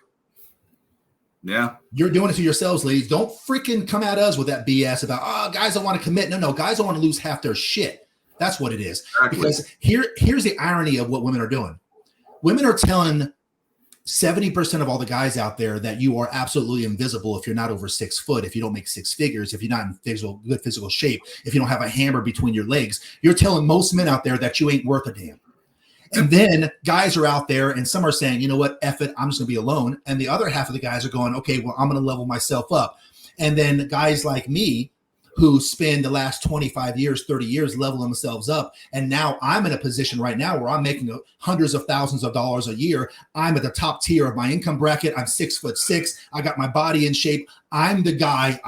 Speaker 2: Yeah.
Speaker 1: You're doing it to yourselves, ladies. Don't freaking come at us with that BS about, guys don't want to commit. No, guys don't want to lose half their shit. That's what it is. Exactly. Because here's the irony of what women are doing. Women are telling 70% of all the guys out there that you are absolutely invisible if you're not over 6 foot, if you don't make 6 figures, if you're not in good physical shape, if you don't have a hammer between your legs. You're telling most men out there that you ain't worth a damn. And then guys are out there and some are saying, you know what, F it, I'm just going to be alone. And the other half of the guys are going, okay, well, I'm going to level myself up. And then guys like me, who spend the last 25 years, 30 years leveling themselves up. And now I'm in a position right now where I'm making hundreds of thousands of dollars a year. I'm at the top tier of my income bracket. I'm 6'6". I got my body in shape. I'm the guy,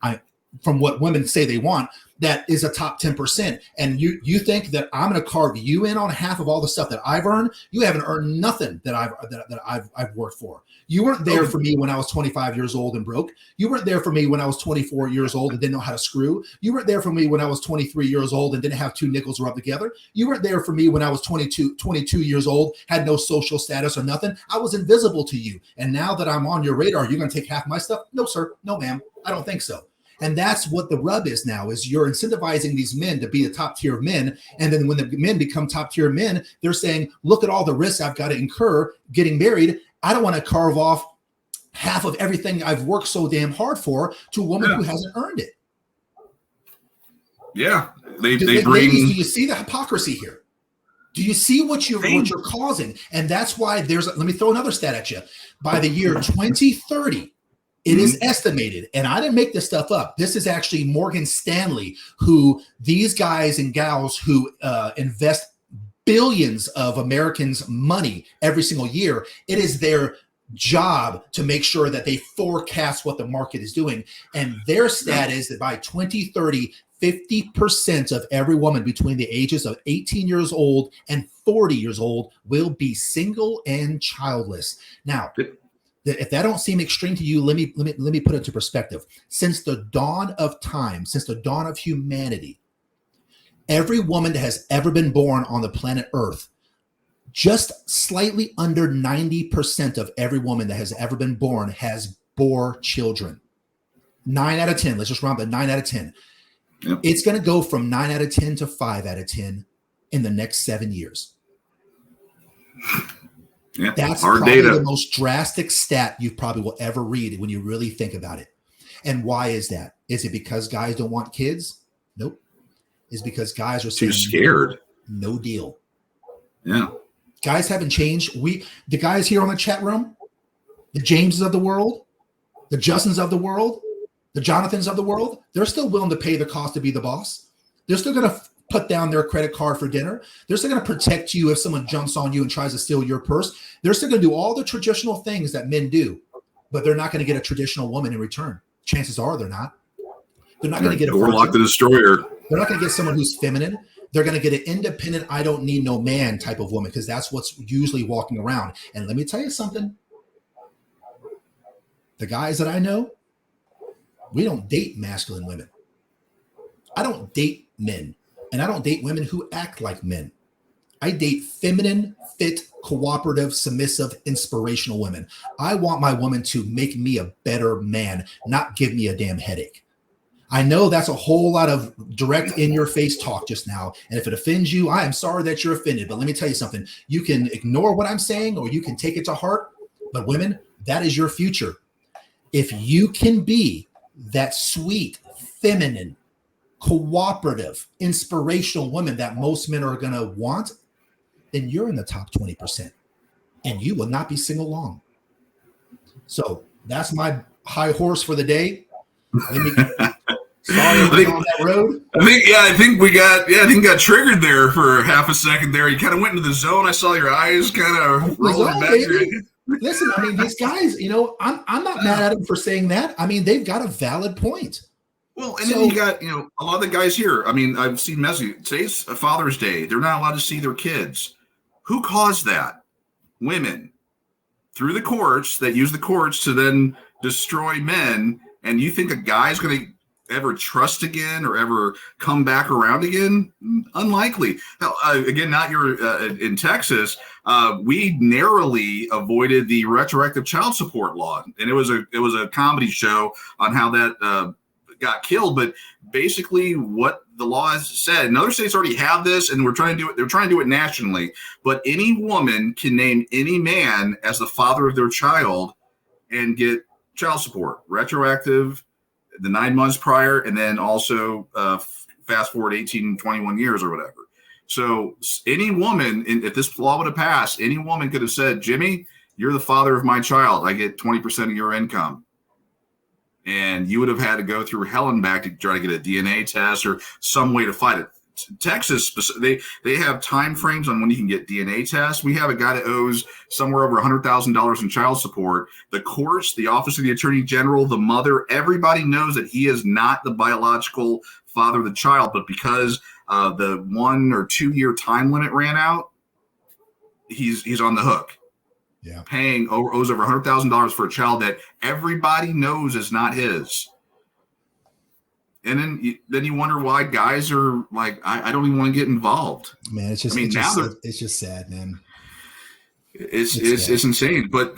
Speaker 1: I from what women say they want, that is a top 10%. And you think that I'm going to carve you in on half of all the stuff that I've earned? You haven't earned nothing that I've worked for. You weren't there for me when I was 25 years old and broke. You weren't there for me when I was 24 years old and didn't know how to screw. You weren't there for me when I was 23 years old and didn't have 2 nickels rubbed together. You weren't there for me when I was 22 years old, had no social status or nothing. I was invisible to you. And now that I'm on your radar, you're going to take half my stuff? No, sir. No, ma'am. I don't think so. And that's what the rub is now, is you're incentivizing these men to be the top tier of men. And then when the men become top tier men, they're saying, look at all the risks I've got to incur getting married. I don't want to carve off half of everything I've worked so damn hard for to a woman who hasn't earned it.
Speaker 2: Yeah. They
Speaker 1: bring.
Speaker 2: Ladies,
Speaker 1: do you see the hypocrisy here? Do you see what you're causing? And that's why let me throw another stat at you. By the year 2030, it is estimated, and I didn't make this stuff up. This is actually Morgan Stanley, who these guys and gals who invest billions of Americans' money every single year. It is their job to make sure that they forecast what the market is doing. And their stat is that by 2030, 50% of every woman between the ages of 18 years old and 40 years old will be single and childless. Now, if that don't seem extreme to you, let me put it into perspective. Since the dawn of time, since the dawn of humanity, every woman that has ever been born on the planet Earth, just slightly under 90% of every woman that has ever been born has bore children. 9 out of 10. Let's just round up 9 out of 10. Yep. It's going to go from 9 out of 10 to 5 out of 10 in the next 7 years.
Speaker 2: Yeah,
Speaker 1: That's
Speaker 2: hard
Speaker 1: probably
Speaker 2: data.
Speaker 1: the most drastic stat you probably will ever read when you really think about it. And why is that? Is it because guys don't want kids? Nope. It's because guys are
Speaker 2: Too
Speaker 1: saying
Speaker 2: scared.
Speaker 1: no deal.
Speaker 2: Yeah.
Speaker 1: Guys haven't changed. The guys here on the chat room, the Jameses of the world, the Justins of the world, the Jonathans of the world, they're still willing to pay the cost to be the boss. They're still going to put down their credit card for dinner. They're still going to protect you if someone jumps on you and tries to steal your purse. They're still going to do all the traditional things that men do, but they're not going to get a traditional woman in return. Chances are they're not. They're not going to get a
Speaker 2: Gorlock the Destroyer.
Speaker 1: They're not going to get someone who's feminine. They're going to get an independent, I don't need no man type of woman, because that's what's usually walking around. And let me tell you something. The guys that I know, we don't date masculine women. I don't date men, and I don't date women who act like men. I date feminine, fit, cooperative, submissive, inspirational women. I want my woman to make me a better man, not give me a damn headache. I know that's a whole lot of direct in-your-face talk just now, and if it offends you, I am sorry that you're offended, but let me tell you something. You can ignore what I'm saying, or you can take it to heart, but women, that is your future. If you can be that sweet, feminine, cooperative, inspirational woman that most men are going to want, then you're in the top 20%, and you will not be single long. So that's my high horse for the day. Sorry, on that road.
Speaker 2: I think got triggered there for half a second there. You kind of went into the zone. I saw your eyes kind of rolling back.
Speaker 1: Listen, I mean, these guys, I'm not mad at them for saying that. I mean, they've got a valid point.
Speaker 2: Well, and then you got, a lot of the guys here. I mean, I've seen messages. Today's Father's Day. They're not allowed to see their kids. Who caused that? Women. Through the courts that use the courts to then destroy men. And you think a guy's going to ever trust again or ever come back around again? Unlikely. Now, again, not in Texas. We narrowly avoided the retroactive child support law, and it was a comedy show on how that got killed. But basically, what the law has said, and other states already have this, and we're trying to do it. They're trying to do it nationally. But any woman can name any man as the father of their child and get child support, retroactive, the 9 months prior, and then also fast forward 18, 21 years or whatever. So any woman, if this law would have passed, any woman could have said, Jimmy, you're the father of my child. I get 20% of your income. And you would have had to go through hell and back to try to get a DNA test or some way to fight it. Texas, they have time frames on when you can get DNA tests. We have a guy that owes somewhere over $100,000 in child support. The courts, the Office of the Attorney General, the mother, everybody knows that he is not the biological father of the child, but because the 1 or 2 year time limit ran out, he's on the hook.
Speaker 1: Yeah,
Speaker 2: owes over $100,000 for a child that everybody knows is not his. And then you wonder why guys are like, I don't even want to get involved.
Speaker 1: Man, it's just sad, man.
Speaker 2: It's insane. But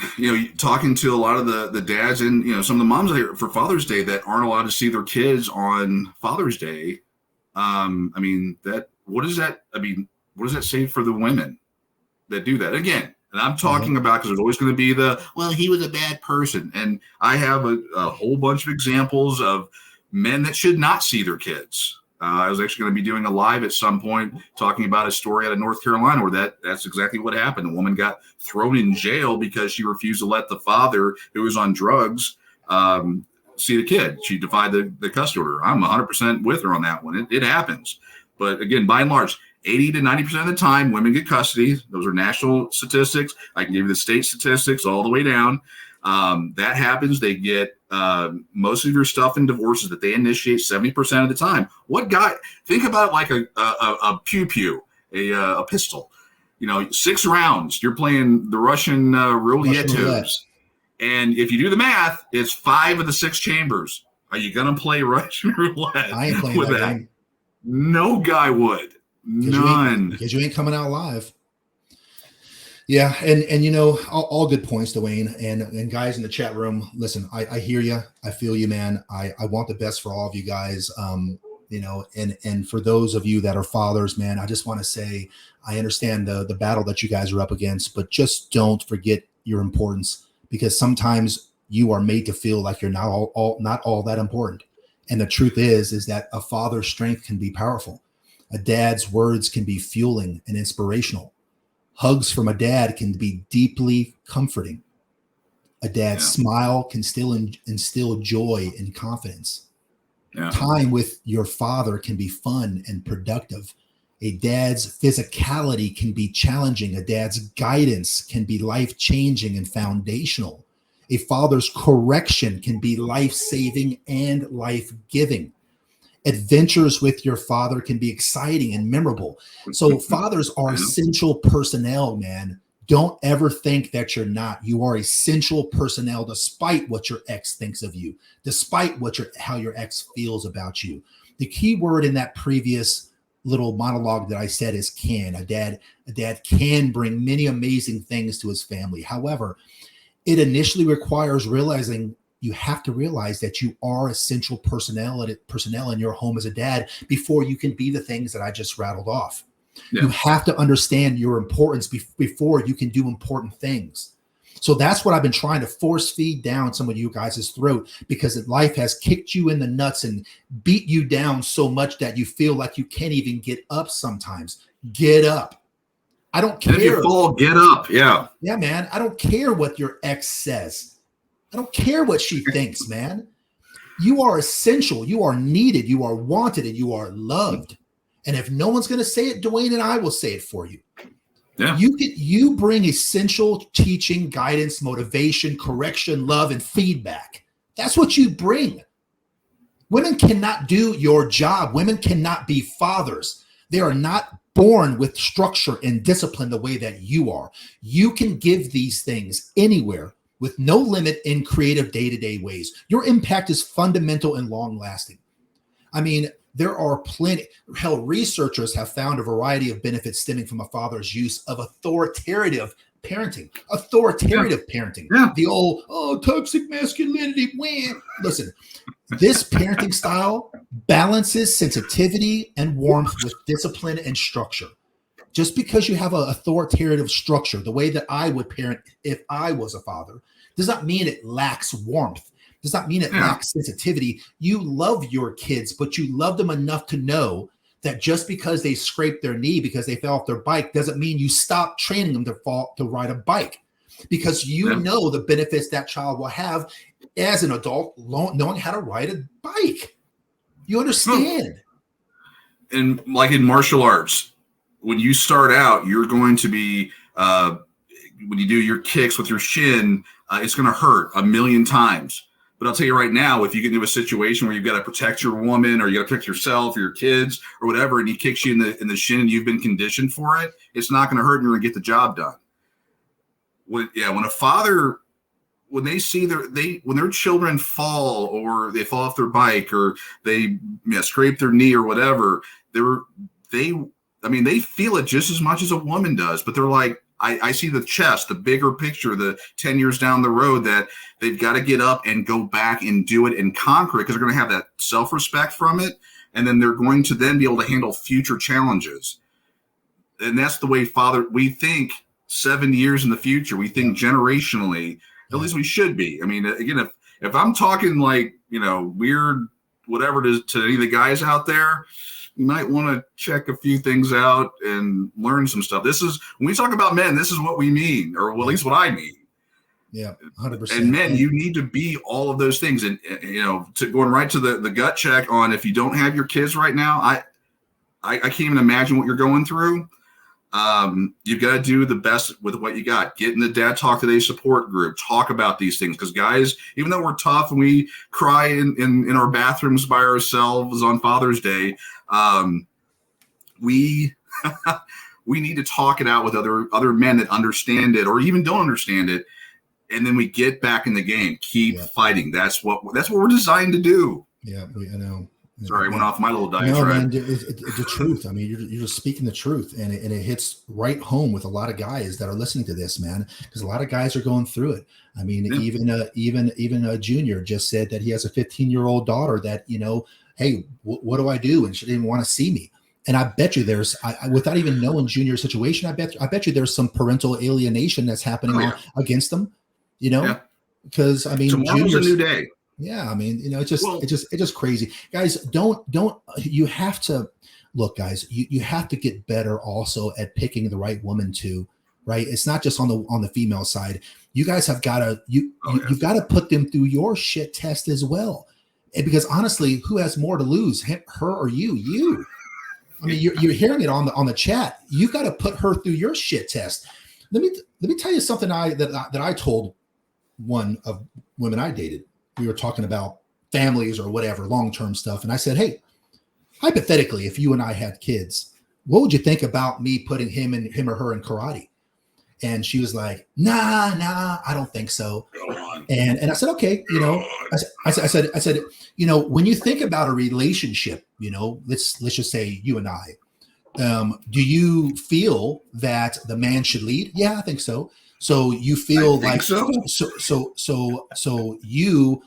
Speaker 2: talking to a lot of the dads and some of the moms there for Father's Day that aren't allowed to see their kids on Father's Day. What does that say for the women that do that? Again, and I'm talking about, because there's always going to be he was a bad person, and I have a whole bunch of examples of men that should not see their kids. I was actually going to be doing a live at some point talking about a story out of North Carolina where that's exactly what happened. A woman got thrown in jail because she refused to let the father, who was on drugs, see the kid. She defied the custody order. I'm 100% with her on that one. It happens. But again, by and large, 80 to 90% of the time, women get custody. Those are national statistics. I can give you the state statistics all the way down. That happens. They get most of your stuff in divorces that they initiate 70% of the time. What guy? Think about it like a pew-pew, a pistol. 6 rounds. You're playing the Russian roulette. And if you do the math, it's 5 of the 6 chambers. Are you going to play Russian roulette?
Speaker 1: I ain't playing with that game.
Speaker 2: No guy would. None.
Speaker 1: Because you ain't coming out live. Yeah, and all good points, Dwayne, and guys in the chat room. Listen, I hear you, I feel you, man. I want the best for all of you guys. And for those of you that are fathers, man, I just want to say, I understand the battle that you guys are up against, but just don't forget your importance, because sometimes you are made to feel like you're not all that important. And the truth is that a father's strength can be powerful. A dad's words can be fueling and inspirational. Hugs from a dad can be deeply comforting. A dad's smile can still instill joy and confidence.
Speaker 2: Yeah.
Speaker 1: Time with your father can be fun and productive. A dad's physicality can be challenging. A dad's guidance can be life-changing and foundational. A father's correction can be life-saving and life-giving. Adventures with your father can be exciting and memorable. So fathers are essential personnel, man. Don't ever think that you're not. You are essential personnel, despite what your ex thinks of you, despite how your ex feels about you. The key word in that previous little monologue that I said is can. A dad can bring many amazing things to his family. However, it initially requires realizing you have to realize that you are essential personnel in your home as a dad before you can be the things that I just rattled off. Yeah. You have to understand your importance before you can do important things. So that's what I've been trying to force feed down some of you guys' throat, because life has kicked you in the nuts and beat you down so much that you feel like you can't even get up sometimes. Get up. I don't care.
Speaker 2: If you fall, get up. Yeah.
Speaker 1: Yeah, man. I don't care what your ex says. I don't care what she thinks, man. You are essential. You are needed. You are wanted, and you are loved. And if no one's going to say it, Dwayne and I will say it for you. Yeah. You bring essential teaching, guidance, motivation, correction, love, and feedback. That's what you bring. Women cannot do your job. Women cannot be fathers. They are not born with structure and discipline the way that you are. You can give these things anywhere with no limit in creative day-to-day ways. Your impact is fundamental and long-lasting. I mean, there are plenty. Hell, researchers have found a variety of benefits stemming from a father's use of authoritative parenting. Yeah. The old, toxic masculinity. Listen, this parenting style balances sensitivity and warmth with discipline and structure. Just because you have an authoritative structure, the way that I would parent if I was a father, does not mean it lacks warmth. Does not mean it lacks sensitivity. You love your kids, but you love them enough to know that just because they scraped their knee because they fell off their bike doesn't mean you stop training them to ride a bike, because you know the benefits that child will have as an adult knowing how to ride a bike. You understand?
Speaker 2: And like in martial arts, when you start out, you're going to be when you do your kicks with your shin, it's going to hurt a million times. But I'll tell you right now, if you get into a situation where you've got to protect your woman, or you got to protect yourself or your kids or whatever, and he kicks you in the shin and you've been conditioned for it, it's not going to hurt and you're going to get the job done. When a father, when they see when their children fall, or they fall off their bike, or they scrape their knee or whatever, they feel it just as much as a woman does, but they're like, I see the chest, the bigger picture, the 10 years down the road, that they've got to get up and go back and do it and conquer it, because they're going to have that self-respect from it. And then they're going to then be able to handle future challenges. And that's the way we think 7 years in the future. We think generationally, at least we should be. I mean, again, if I'm talking like, weird, whatever to any of the guys out there, you might want to check a few things out and learn some stuff. When we talk about men, this is what we mean, or at least what I mean.
Speaker 1: Yeah, 100%.
Speaker 2: And men, you need to be all of those things. And, going right to the gut check on, if you don't have your kids right now, I can't even imagine what you're going through. You've got to do the best with what you got. Get in the Dad Talk Today support group. Talk about these things, because guys, even though we're tough and we cry in our bathrooms by ourselves on Father's Day, we need to talk it out with other men that understand it or even don't understand it, and then we get back in the game. Keep fighting. That's what we're designed to do.
Speaker 1: Yeah, I know.
Speaker 2: Sorry, I went off my little diatribe.
Speaker 1: No, man, it's the truth. I mean, you're just speaking the truth, and it hits right home with a lot of guys that are listening to this, man, because a lot of guys are going through it. I mean, even Junior just said that he has a 15-year-old daughter that, hey, what do I do? And she didn't want to see me. And I bet you there's, without even knowing Junior's situation, I bet you there's some parental alienation that's happening against them, because I mean,
Speaker 2: tomorrow's a new day.
Speaker 1: Yeah, I mean, it's just crazy, guys. Don't you have to look, guys? You have to get better also at picking the right woman too, right? It's not just on the female side. You guys have got to you've got to put them through your shit test as well, and because honestly, who has more to lose, her or you? You. I mean, you're hearing it on the chat. You got to put her through your shit test. Let me tell you something that I told one of women I dated. We were talking about families or whatever, long-term stuff. And I said, hey, hypothetically, if you and I had kids, what would you think about me putting him or her in karate? And she was like, nah, I don't think so. And I said, okay, I said, when you think about a relationship, let's just say you and I, do you feel that the man should lead? Yeah, I think so. So you feel like so you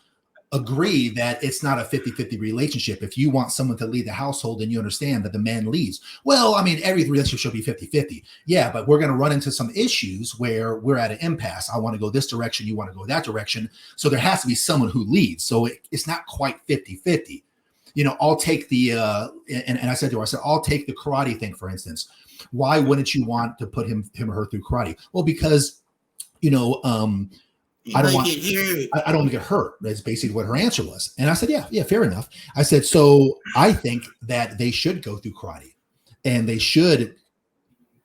Speaker 1: agree that it's not a 50-50 relationship. If you want someone to lead the household and you understand that the man leads, well, I mean, every relationship should be 50-50. Yeah, but we're going to run into some issues where we're at an impasse. I want to go this direction. You want to go that direction. So there has to be someone who leads. So it's not quite 50-50. I'll take the, and I said to her, I'll take the karate thing, for instance. Why wouldn't you want to put him or her through karate? Well, because, I don't want to get hurt. That's basically what her answer was. And I said, yeah, fair enough. I said, so I think that they should go through karate and they should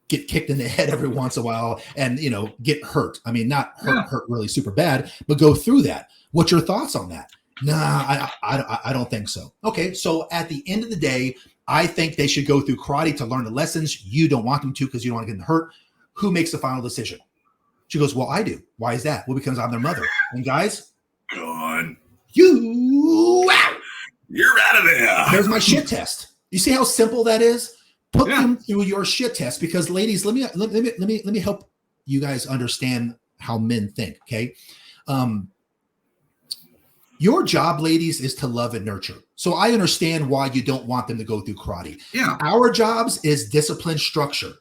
Speaker 1: get kicked in the head every once in a while and, get hurt. I mean, not hurt really super bad, but go through that. What's your thoughts on that? Nah, I don't think so. Okay. So at the end of the day, I think they should go through karate to learn the lessons. You don't want them to because you don't want to get hurt. Who makes the final decision? She goes, well, I do. Why is that? Well, because I'm their mother. And guys,
Speaker 2: gone.
Speaker 1: You're
Speaker 2: out of there.
Speaker 1: There's my shit test. You see how simple that is? Put them through your shit test. Because ladies, let me help you guys understand how men think. Okay. Your job, ladies, is to love and nurture. So I understand why you don't want them to go through karate.
Speaker 2: Yeah.
Speaker 1: Our jobs is discipline, structure.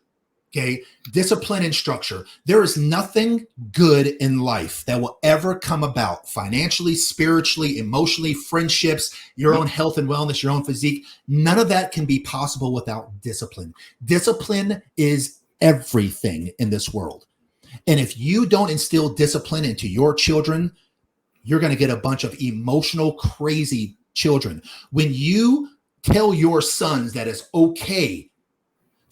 Speaker 1: Okay. Discipline and structure. There is nothing good in life that will ever come about financially, spiritually, emotionally, friendships, your own health and wellness, your own physique. None of that can be possible without discipline. Discipline is everything in this world. And if you don't instill discipline into your children, you're going to get a bunch of emotional, crazy children. When you tell your sons that it's okay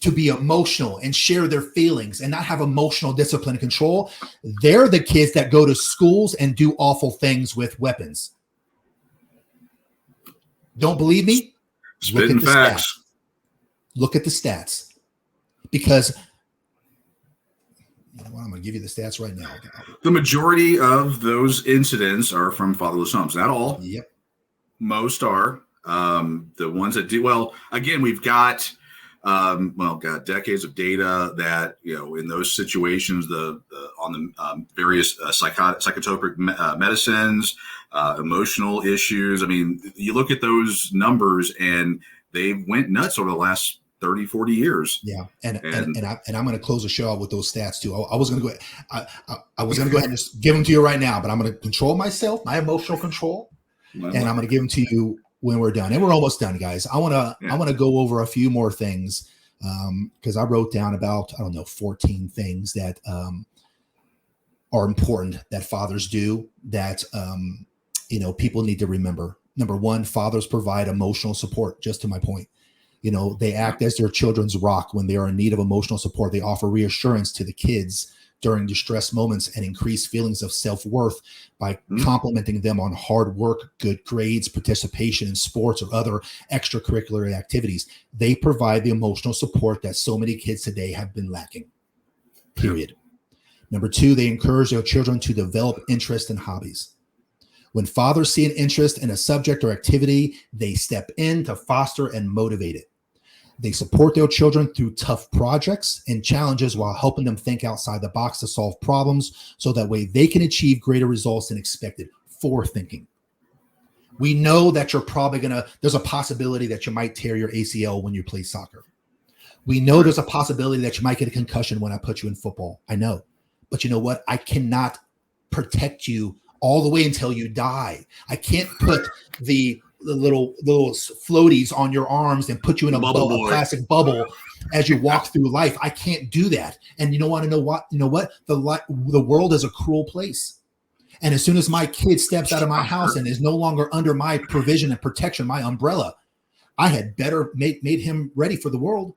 Speaker 1: to be emotional and share their feelings and not have emotional discipline and control, they're the kids that go to schools and do awful things with weapons. Don't believe me?
Speaker 2: Spitting facts.
Speaker 1: Stats. Look at the stats. Because I'm going to give you the stats right now.
Speaker 2: The majority of those incidents are from fatherless homes. Not all.
Speaker 1: Yep.
Speaker 2: Most are. The ones that do well. Again, we've got decades of data that in those situations, on the various psychotropic medicines, emotional issues. I mean, you look at those numbers and they went nuts over the last 30, 40 years.
Speaker 1: Yeah. And I'm going to close the show out with those stats too. I was going to go, I was going to go ahead and just give them to you right now, but I'm going to control myself, my emotional control, and I'm going to give them to you when we're done. And we're almost done, guys. I want to go over a few more things. Because I wrote down about, 14 things that are important that fathers do that, people need to remember. Number one, fathers provide emotional support, just to my point. They act as their children's rock when they are in need of emotional support. They offer reassurance to the kids during distress moments and increase feelings of self-worth by complimenting them on hard work, good grades, participation in sports or other extracurricular activities. They provide the emotional support that so many kids today have been lacking, period. Number two, they encourage their children to develop interest in hobbies. When fathers see an interest in a subject or activity, they step in to foster and motivate it. They support their children through tough projects and challenges while helping them think outside the box to solve problems so that way they can achieve greater results than expected. Forethinking. We know that you're probably there's a possibility that you might tear your ACL when you play soccer. We know there's a possibility that you might get a concussion when I put you in football. I know. But you know what? I cannot protect you all the way until you die. I can't put the little floaties on your arms and put you in a plastic bubble as you walk through life. I can't do that. And you don't want to know what? You know what? The world is a cruel place. And as soon as my kid steps out of my house and is no longer under my provision and protection, my umbrella, I had better made him ready for the world.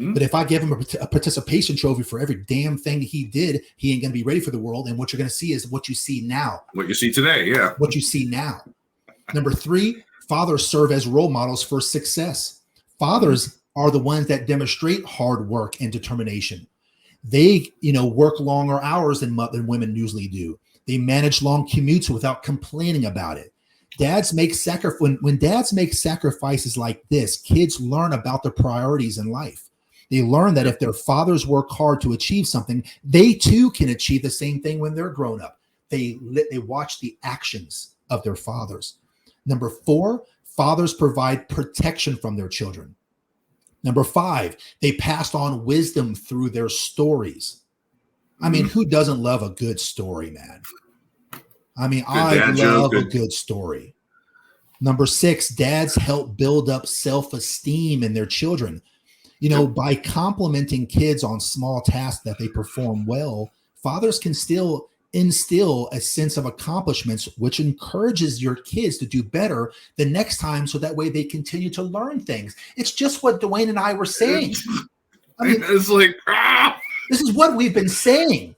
Speaker 1: But if I give him a participation trophy for every damn thing he did, he ain't going to be ready for the world. And what you're going to see is what you see now.
Speaker 2: What you see today, yeah.
Speaker 1: What you see now. Number 3, fathers serve as role models for success. Fathers are the ones that demonstrate hard work and determination. They, work longer hours than women usually do. They manage long commutes without complaining about it. Dads make when dads make sacrifices like this, kids learn about the priorities in life. They learn that if their fathers work hard to achieve something, they too can achieve the same thing when they're grown up. They watch the actions of their fathers. Number 4, fathers provide protection from their children. Number 5, they passed on wisdom through their stories. I mean, who doesn't love a good story, man? I mean, I love a good story. Number 6, dads help build up self-esteem in their children. By complimenting kids on small tasks that they perform well, fathers can still instill a sense of accomplishments, which encourages your kids to do better the next time, so that way they continue to learn things. It's just what Dwayne and I were saying. I mean,
Speaker 2: it's like,
Speaker 1: this is what we've been saying.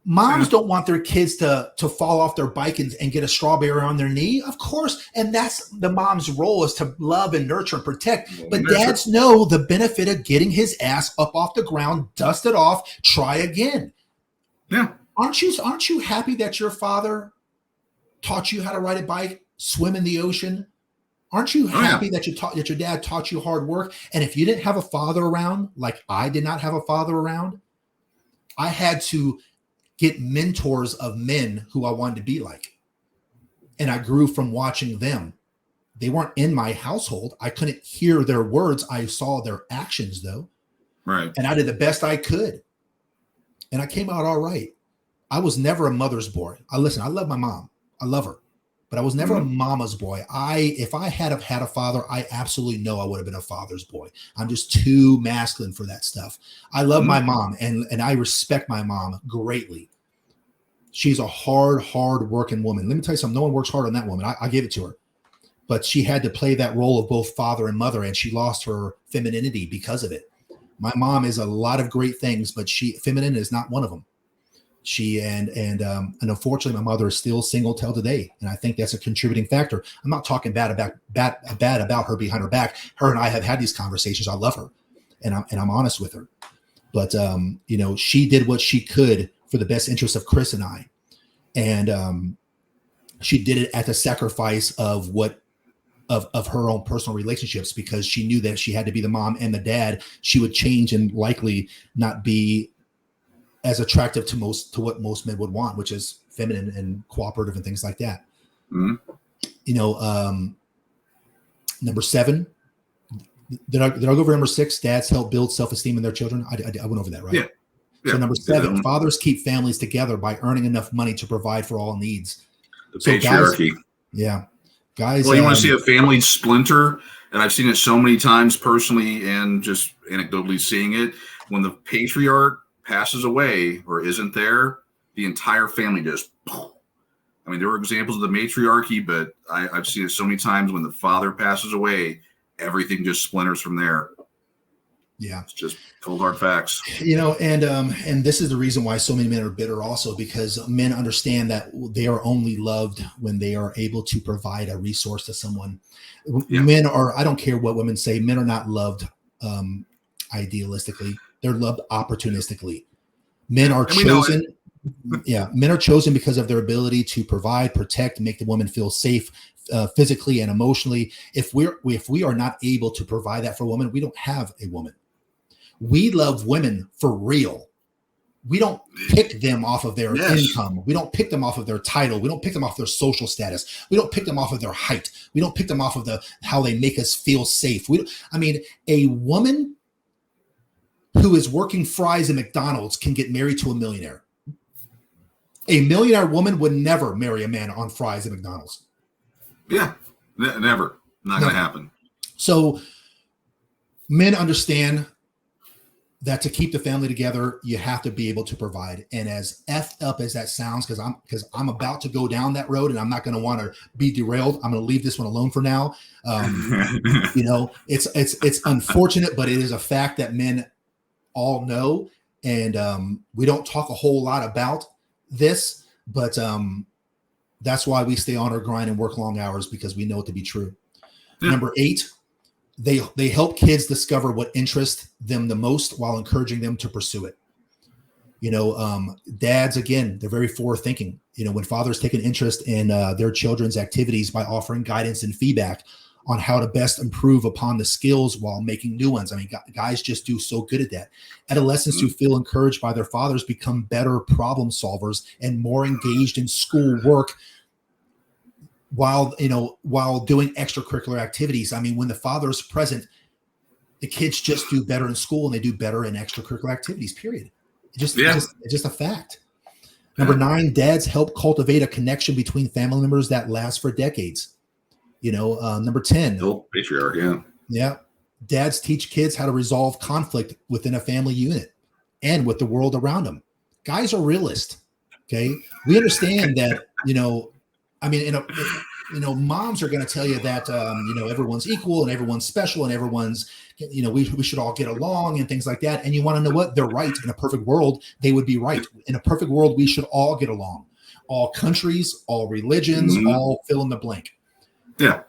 Speaker 1: Moms don't want their kids to fall off their bike and get a strawberry on their knee, of course. And that's the mom's role, is to love and nurture and protect. But dads know the benefit of getting his ass up off the ground, dust it off, try again.
Speaker 2: Yeah.
Speaker 1: Aren't you happy that your father taught you how to ride a bike, swim in the ocean? Aren't you happy that your dad taught you hard work? And if you didn't have a father around, like I did not have a father around, I had to get mentors of men who I wanted to be like. And I grew from watching them. They weren't in my household. I couldn't hear their words. I saw their actions though.
Speaker 2: Right.
Speaker 1: And I did the best I could. And I came out all right. I was never a mother's boy. I love my mom. I love her. But I was never a mama's boy. If I had had a father, I absolutely know I would have been a father's boy. I'm just too masculine for that stuff. I love my mom, and I respect my mom greatly. She's a hard working woman. Let me tell you something. No one works hard on that woman. I give it to her. But she had to play that role of both father and mother, and she lost her femininity because of it. My mom is a lot of great things, but feminine is not one of them. And unfortunately, my mother is still single till today, and I think that's a contributing factor. I'm not talking bad about her behind her back. Her and I have had these conversations. I love her, and I'm honest with her. But she did what she could for the best interest of Chris and I, and she did it at the sacrifice of her own personal relationships, because she knew that she had to be the mom and the dad. She would change and likely not be as attractive to what most men would want, which is feminine and cooperative and things like that. Number 7, did I go over number 6? Dads help build self-esteem in their children. I went over that, right?
Speaker 2: Yeah.
Speaker 1: So number 7, fathers keep families together by earning enough money to provide for all needs.
Speaker 2: The patriarchy.
Speaker 1: Guys.
Speaker 2: Well, you want to see a family splinter, and I've seen it so many times personally and just anecdotally seeing it. When the patriarch passes away or isn't there, the entire family just, I mean, there were examples of the matriarchy, but I've seen it so many times when the father passes away, everything just splinters from there.
Speaker 1: Yeah.
Speaker 2: It's just cold hard facts.
Speaker 1: And this is the reason why so many men are bitter also, because men understand that they are only loved when they are able to provide a resource to someone. Yeah. Men are, I don't care what women say, men are not loved idealistically. They're loved opportunistically. Men are chosen. Men are chosen because of their ability to provide, protect, make the woman feel safe, physically and emotionally. If we are not able to provide that for a woman, we don't have a woman. We love women for real. we don't pick them off of their
Speaker 2: Yes.
Speaker 1: income. We don't pick them off of their title. We don't pick them off their social status. We don't pick them off of their height. We don't pick them off of how they make us feel safe. A woman who is working fries at McDonald's can get married to a millionaire. A millionaire woman would never marry a man on fries at McDonald's.
Speaker 2: Yeah, never. Not going to happen.
Speaker 1: So men understand that to keep the family together, you have to be able to provide. And as effed up as that sounds, because I'm about to go down that road and I'm not going to want to be derailed. I'm going to leave this one alone for now. It's unfortunate, but it is a fact that men all know. And we don't talk a whole lot about this, but that's why we stay on our grind and work long hours, because we know it to be true. Yeah. Number 8, they help kids discover what interests them the most while encouraging them to pursue it. Dads, again, they're very forward thinking. When fathers take an interest in their children's activities by offering guidance and feedback on how to best improve upon the skills while making new ones. I mean, guys just do so good at that. Adolescents who feel encouraged by their fathers become better problem solvers and more engaged in school work while doing extracurricular activities. I mean, when the father's present, the kids just do better in school and they do better in extracurricular activities, period. It's just a fact. Number 9, dads help cultivate a connection between family members that lasts for decades. Number 10.
Speaker 2: Patriarch,
Speaker 1: yeah. Dads teach kids how to resolve conflict within a family unit and with the world around them. Guys are realists. Okay. We understand that, moms are going to tell you that, everyone's equal and everyone's special and everyone's, we should all get along and things like that. And you want to know what? They're right. In a perfect world, they would be right. In a perfect world, we should all get along. All countries, all religions, all fill in the blank.
Speaker 2: Yeah.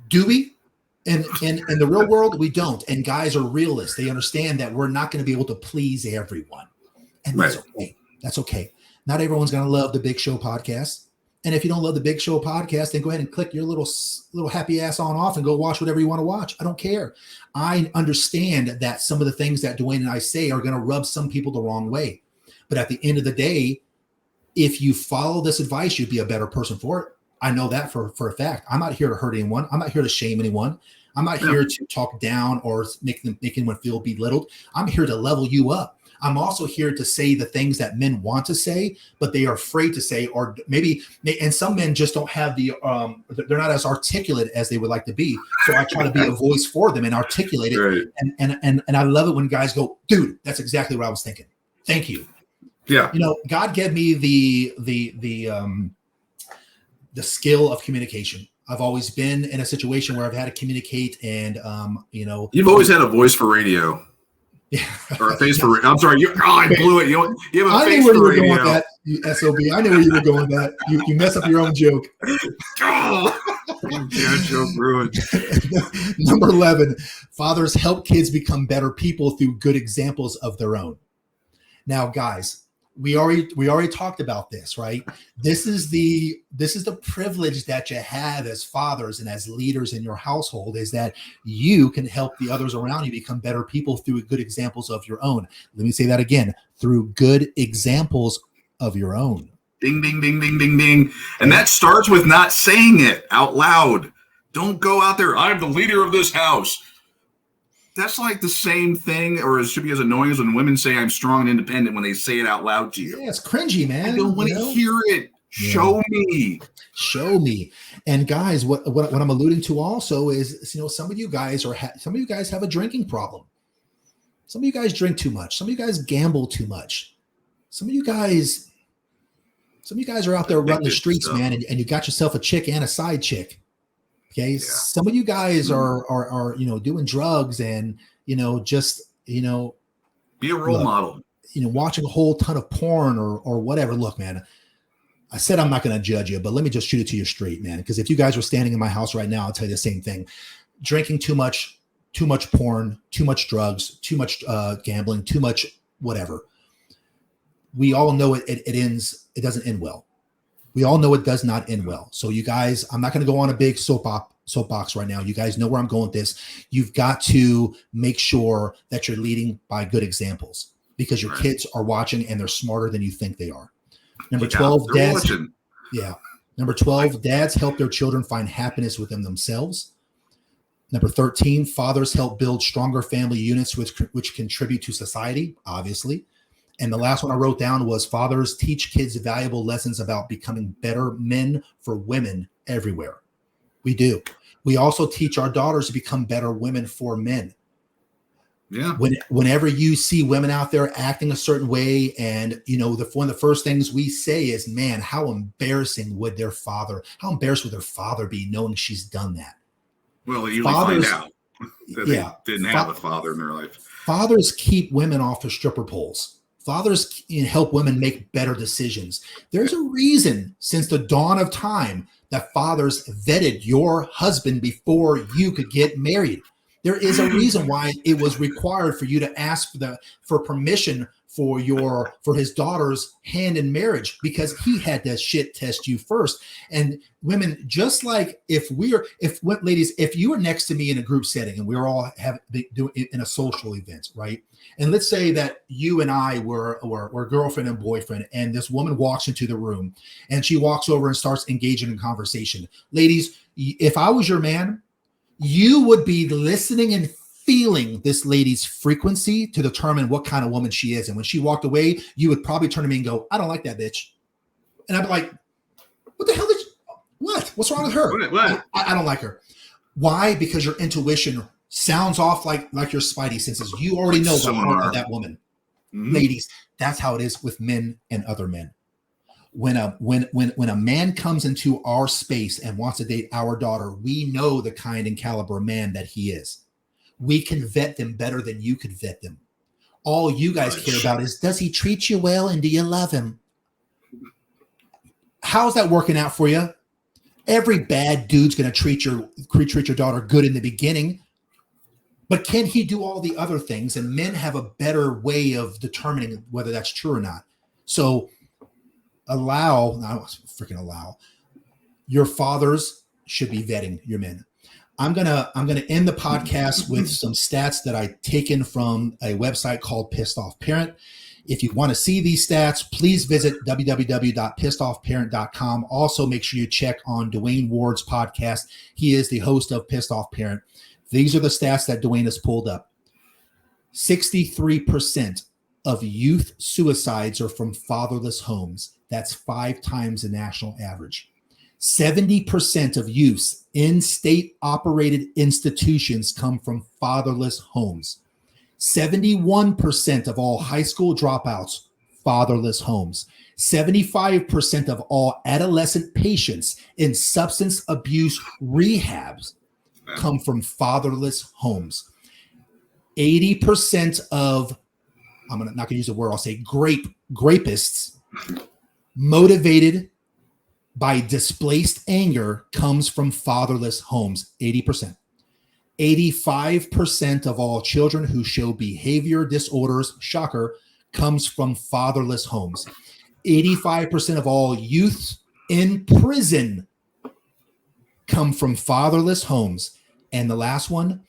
Speaker 1: Do we? In the real world, we don't. And guys are realists. They understand that we're not going to be able to please everyone. And that's okay. That's okay. Not everyone's going to love the Big Show podcast. And if you don't love the Big Show podcast, then go ahead and click your little happy ass on off and go watch whatever you want to watch. I don't care. I understand that some of the things that Dwayne and I say are going to rub some people the wrong way. But at the end of the day, if you follow this advice, you'd be a better person for it. I know that for a fact. I'm not here to hurt anyone. I'm not here to shame anyone. I'm not here to talk down or make anyone feel belittled. I'm here to level you up. I'm also here to say the things that men want to say, but they are afraid to say, or and some men just don't have they're not as articulate as they would like to be. So I try to be a voice for them and articulate it. Right. And I love it when guys go, dude, that's exactly what I was thinking. Thank you.
Speaker 2: Yeah.
Speaker 1: God gave me the skill of communication. I've always been in a situation where I've had to communicate and, You've
Speaker 2: always had a voice for radio. Yeah. Or a face for radio. I'm sorry. I blew it. You have a face for radio. I knew where you were going with that, you SOB. I knew where you were going with that. You mess up your own joke. Joke ruined.
Speaker 1: Number 11, fathers help kids become better people through good examples of their own. Now, guys, we already talked about this, right? This is the privilege that you have as fathers and as leaders in your household, is that you can help the others around you become better people through good examples of your own. Let me say that again, through good examples of your own.
Speaker 2: Ding, ding, ding, ding, ding, ding. And that starts with not saying it out loud. Don't go out there, I'm the leader of this house. That's like the same thing, or it should be as annoying as when women say I'm strong and independent when they say it out loud to you.
Speaker 1: Yeah, it's cringy, man.
Speaker 2: I don't want to hear it. Yeah. Show me. And guys, what I'm alluding to also is, some of you guys have a drinking problem. Some of you guys drink too much. Some of you guys gamble too much. Some of you guys are out there running the streets, man, and you got yourself a chick and a side chick. Okay. Yeah. Some of you guys are doing drugs and, be a role model,
Speaker 1: watching a whole ton of porn or whatever. Look, man, I said, I'm not going to judge you, but let me just shoot it to you straight, man. Because if you guys were standing in my house right now, I'll tell you the same thing. Drinking too much porn, too much drugs, too much gambling, too much whatever. We all know it doesn't end well. We all know it does not end well. So you guys, I'm not going to go on a big soapbox right now. You guys know where I'm going with this. You've got to make sure that you're leading by good examples. because your
Speaker 2: Right.
Speaker 1: kids are watching and they're smarter than you think they are. Number
Speaker 2: Yeah,
Speaker 1: 12,
Speaker 2: they're
Speaker 1: dads.
Speaker 2: watching.
Speaker 1: Yeah. Number 12, dads help their children find happiness within themselves. Number 13, fathers help build stronger family units which contribute to society, obviously. And the last one I wrote down was fathers teach kids valuable lessons about becoming better men for women everywhere. We do. We also teach our daughters to become better women for men.
Speaker 2: Yeah.
Speaker 1: Whenever you see women out there acting a certain way, and one of the first things we say is, man, how embarrassed would their father be knowing she's done that?
Speaker 2: Well, they usually find out that they didn't have a father in their life.
Speaker 1: Fathers keep women off of stripper poles. Fathers help women make better decisions. There's a reason since the dawn of time that fathers vetted your husband before you could get married. There is a reason why it was required for you to ask for permission for his daughter's hand in marriage, because he had to shit test you first. And women, just like ladies, if you were next to me in a group setting and we were all doing in a social event, right? And let's say that you and I were girlfriend and boyfriend, and this woman walks into the room and she walks over and starts engaging in conversation. Ladies, if I was your man, you would be listening and feeling this lady's frequency to determine what kind of woman she is. And when she walked away, you would probably turn to me and go, I don't like that bitch. And I'd be like, what the hell what's wrong with her?
Speaker 2: What?
Speaker 1: I don't like her. Why? Because your intuition sounds off like your spidey senses. You already know the heart of that woman. Mm-hmm. Ladies, that's how it is with men and other men. When a man comes into our space and wants to date our daughter, we know the kind and caliber man that he is. We can vet them better than you could vet them. All you guys care about is, does he treat you well and do you love him? How's that working out for you? Every bad dude's going to treat your daughter good in the beginning, but can he do all the other things? And men have a better way of determining whether that's true or not. So allow your fathers should be vetting your men. I'm gonna end the podcast with some stats that I taken from a website called Pissed Off Parent. If you want to see these stats, please visit www.pissedoffparent.com. Also, make sure you check on Dwayne Ward's podcast. He is the host of Pissed Off Parent. These are the stats that Dwayne has pulled up. 63% of youth suicides are from fatherless homes. That's 5 times the national average. 70% of youths in state-operated institutions come from fatherless homes. 71% of all high school dropouts, fatherless homes. 75% of all adolescent patients in substance abuse rehabs come from fatherless homes. 80% of, I'm not going to use a word, I'll say grapists, motivated by displaced anger, comes from fatherless homes. 80%. 85% of all children who show behavior disorders, shocker, comes from fatherless homes. 85% of all youth in prison come from fatherless homes. And the last one,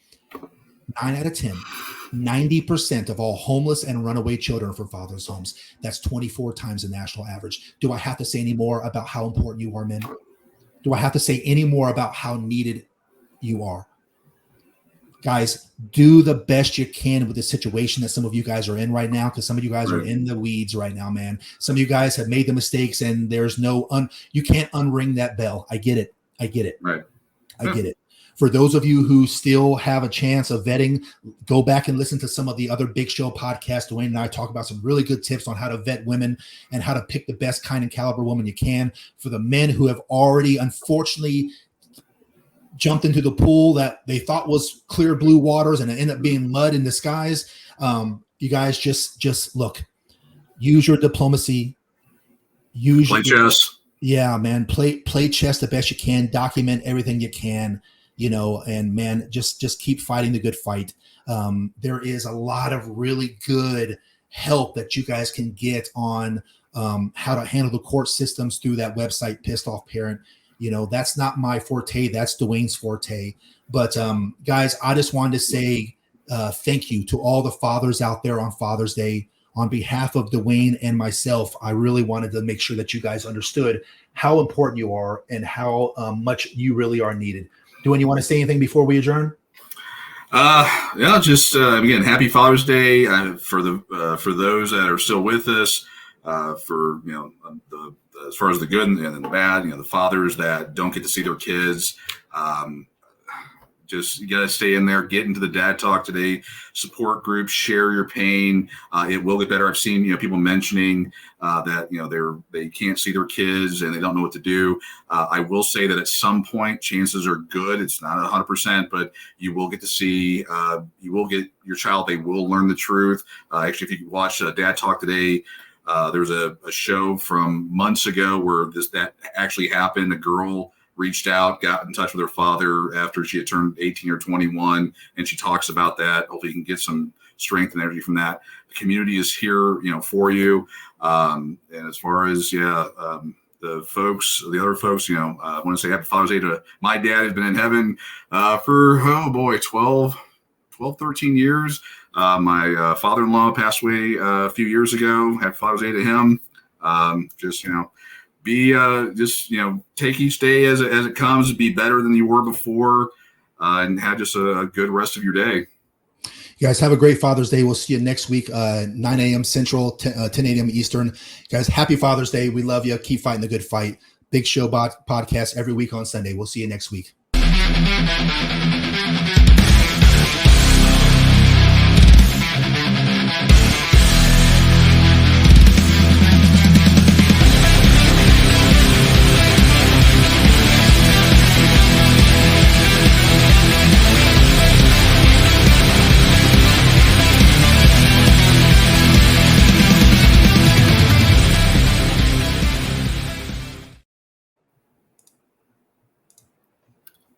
Speaker 1: 9 out of 10, 90% of all homeless and runaway children are from fatherless homes. That's 24 times the national average. Do I have to say any more about how important you are, men? Do I have to say any more about how needed you are? Guys, do the best you can with the situation that some of you guys are in right now, because some of you guys are in the weeds right now, man. Some of you guys have made the mistakes, and there's you can't unring that bell. I get it.
Speaker 2: Right.
Speaker 1: I get it. For those of you who still have a chance of vetting, go back and listen to some of the other Big Show podcasts. Dwayne and I talk about some really good tips on how to vet women and how to pick the best kind and caliber woman you can. For the men who have already, unfortunately, jumped into the pool that they thought was clear blue waters and it ended up being mud in disguise, you guys just look. Use your diplomacy.
Speaker 2: Play chess.
Speaker 1: Yeah, man. Play chess the best you can. Document everything you can. And man, just keep fighting the good fight. There is a lot of really good help that you guys can get on how to handle the court systems through that website, Pissed Off Parent. That's not my forte. That's Dwayne's forte. But guys, I just wanted to say thank you to all the fathers out there on Father's Day. on behalf of Dwayne and myself, I really wanted to make sure that you guys understood how important you are and how much you really are needed. Dwayne, you want to say anything before we adjourn?
Speaker 2: Yeah, just again, happy Father's Day for those that are still with us. For as far as the good and the bad, the fathers that don't get to see their kids. Just you got to stay in there, get into the Dad Talk Today support group, share your pain. It will get better. I've seen people mentioning that they can't see their kids and they don't know what to do. I will say that at some point, chances are good. It's not 100%, but you will get to see. You will get your child. They will learn the truth. Actually, if you watch Dad Talk Today. There's a show from months ago where that actually happened. A girl reached out, got in touch with her father after she had turned 18 or 21, and she talks about that. Hopefully you can get some strength and energy from that. The community is here, for you. And as far as, the other folks, I want to say happy Father's Day to my dad, who's been in heaven for, 13 years. My father-in-law passed away a few years ago. Happy Father's Day to him. Take each day as it comes, be better than you were before, and have just a good rest of your day.
Speaker 1: You guys have a great Father's Day. We'll see you next week, 9 a.m. Central, 10 a.m. Eastern. Guys, happy Father's Day. We love you. Keep fighting the good fight. Big Show podcast every week on Sunday. We'll see you next week.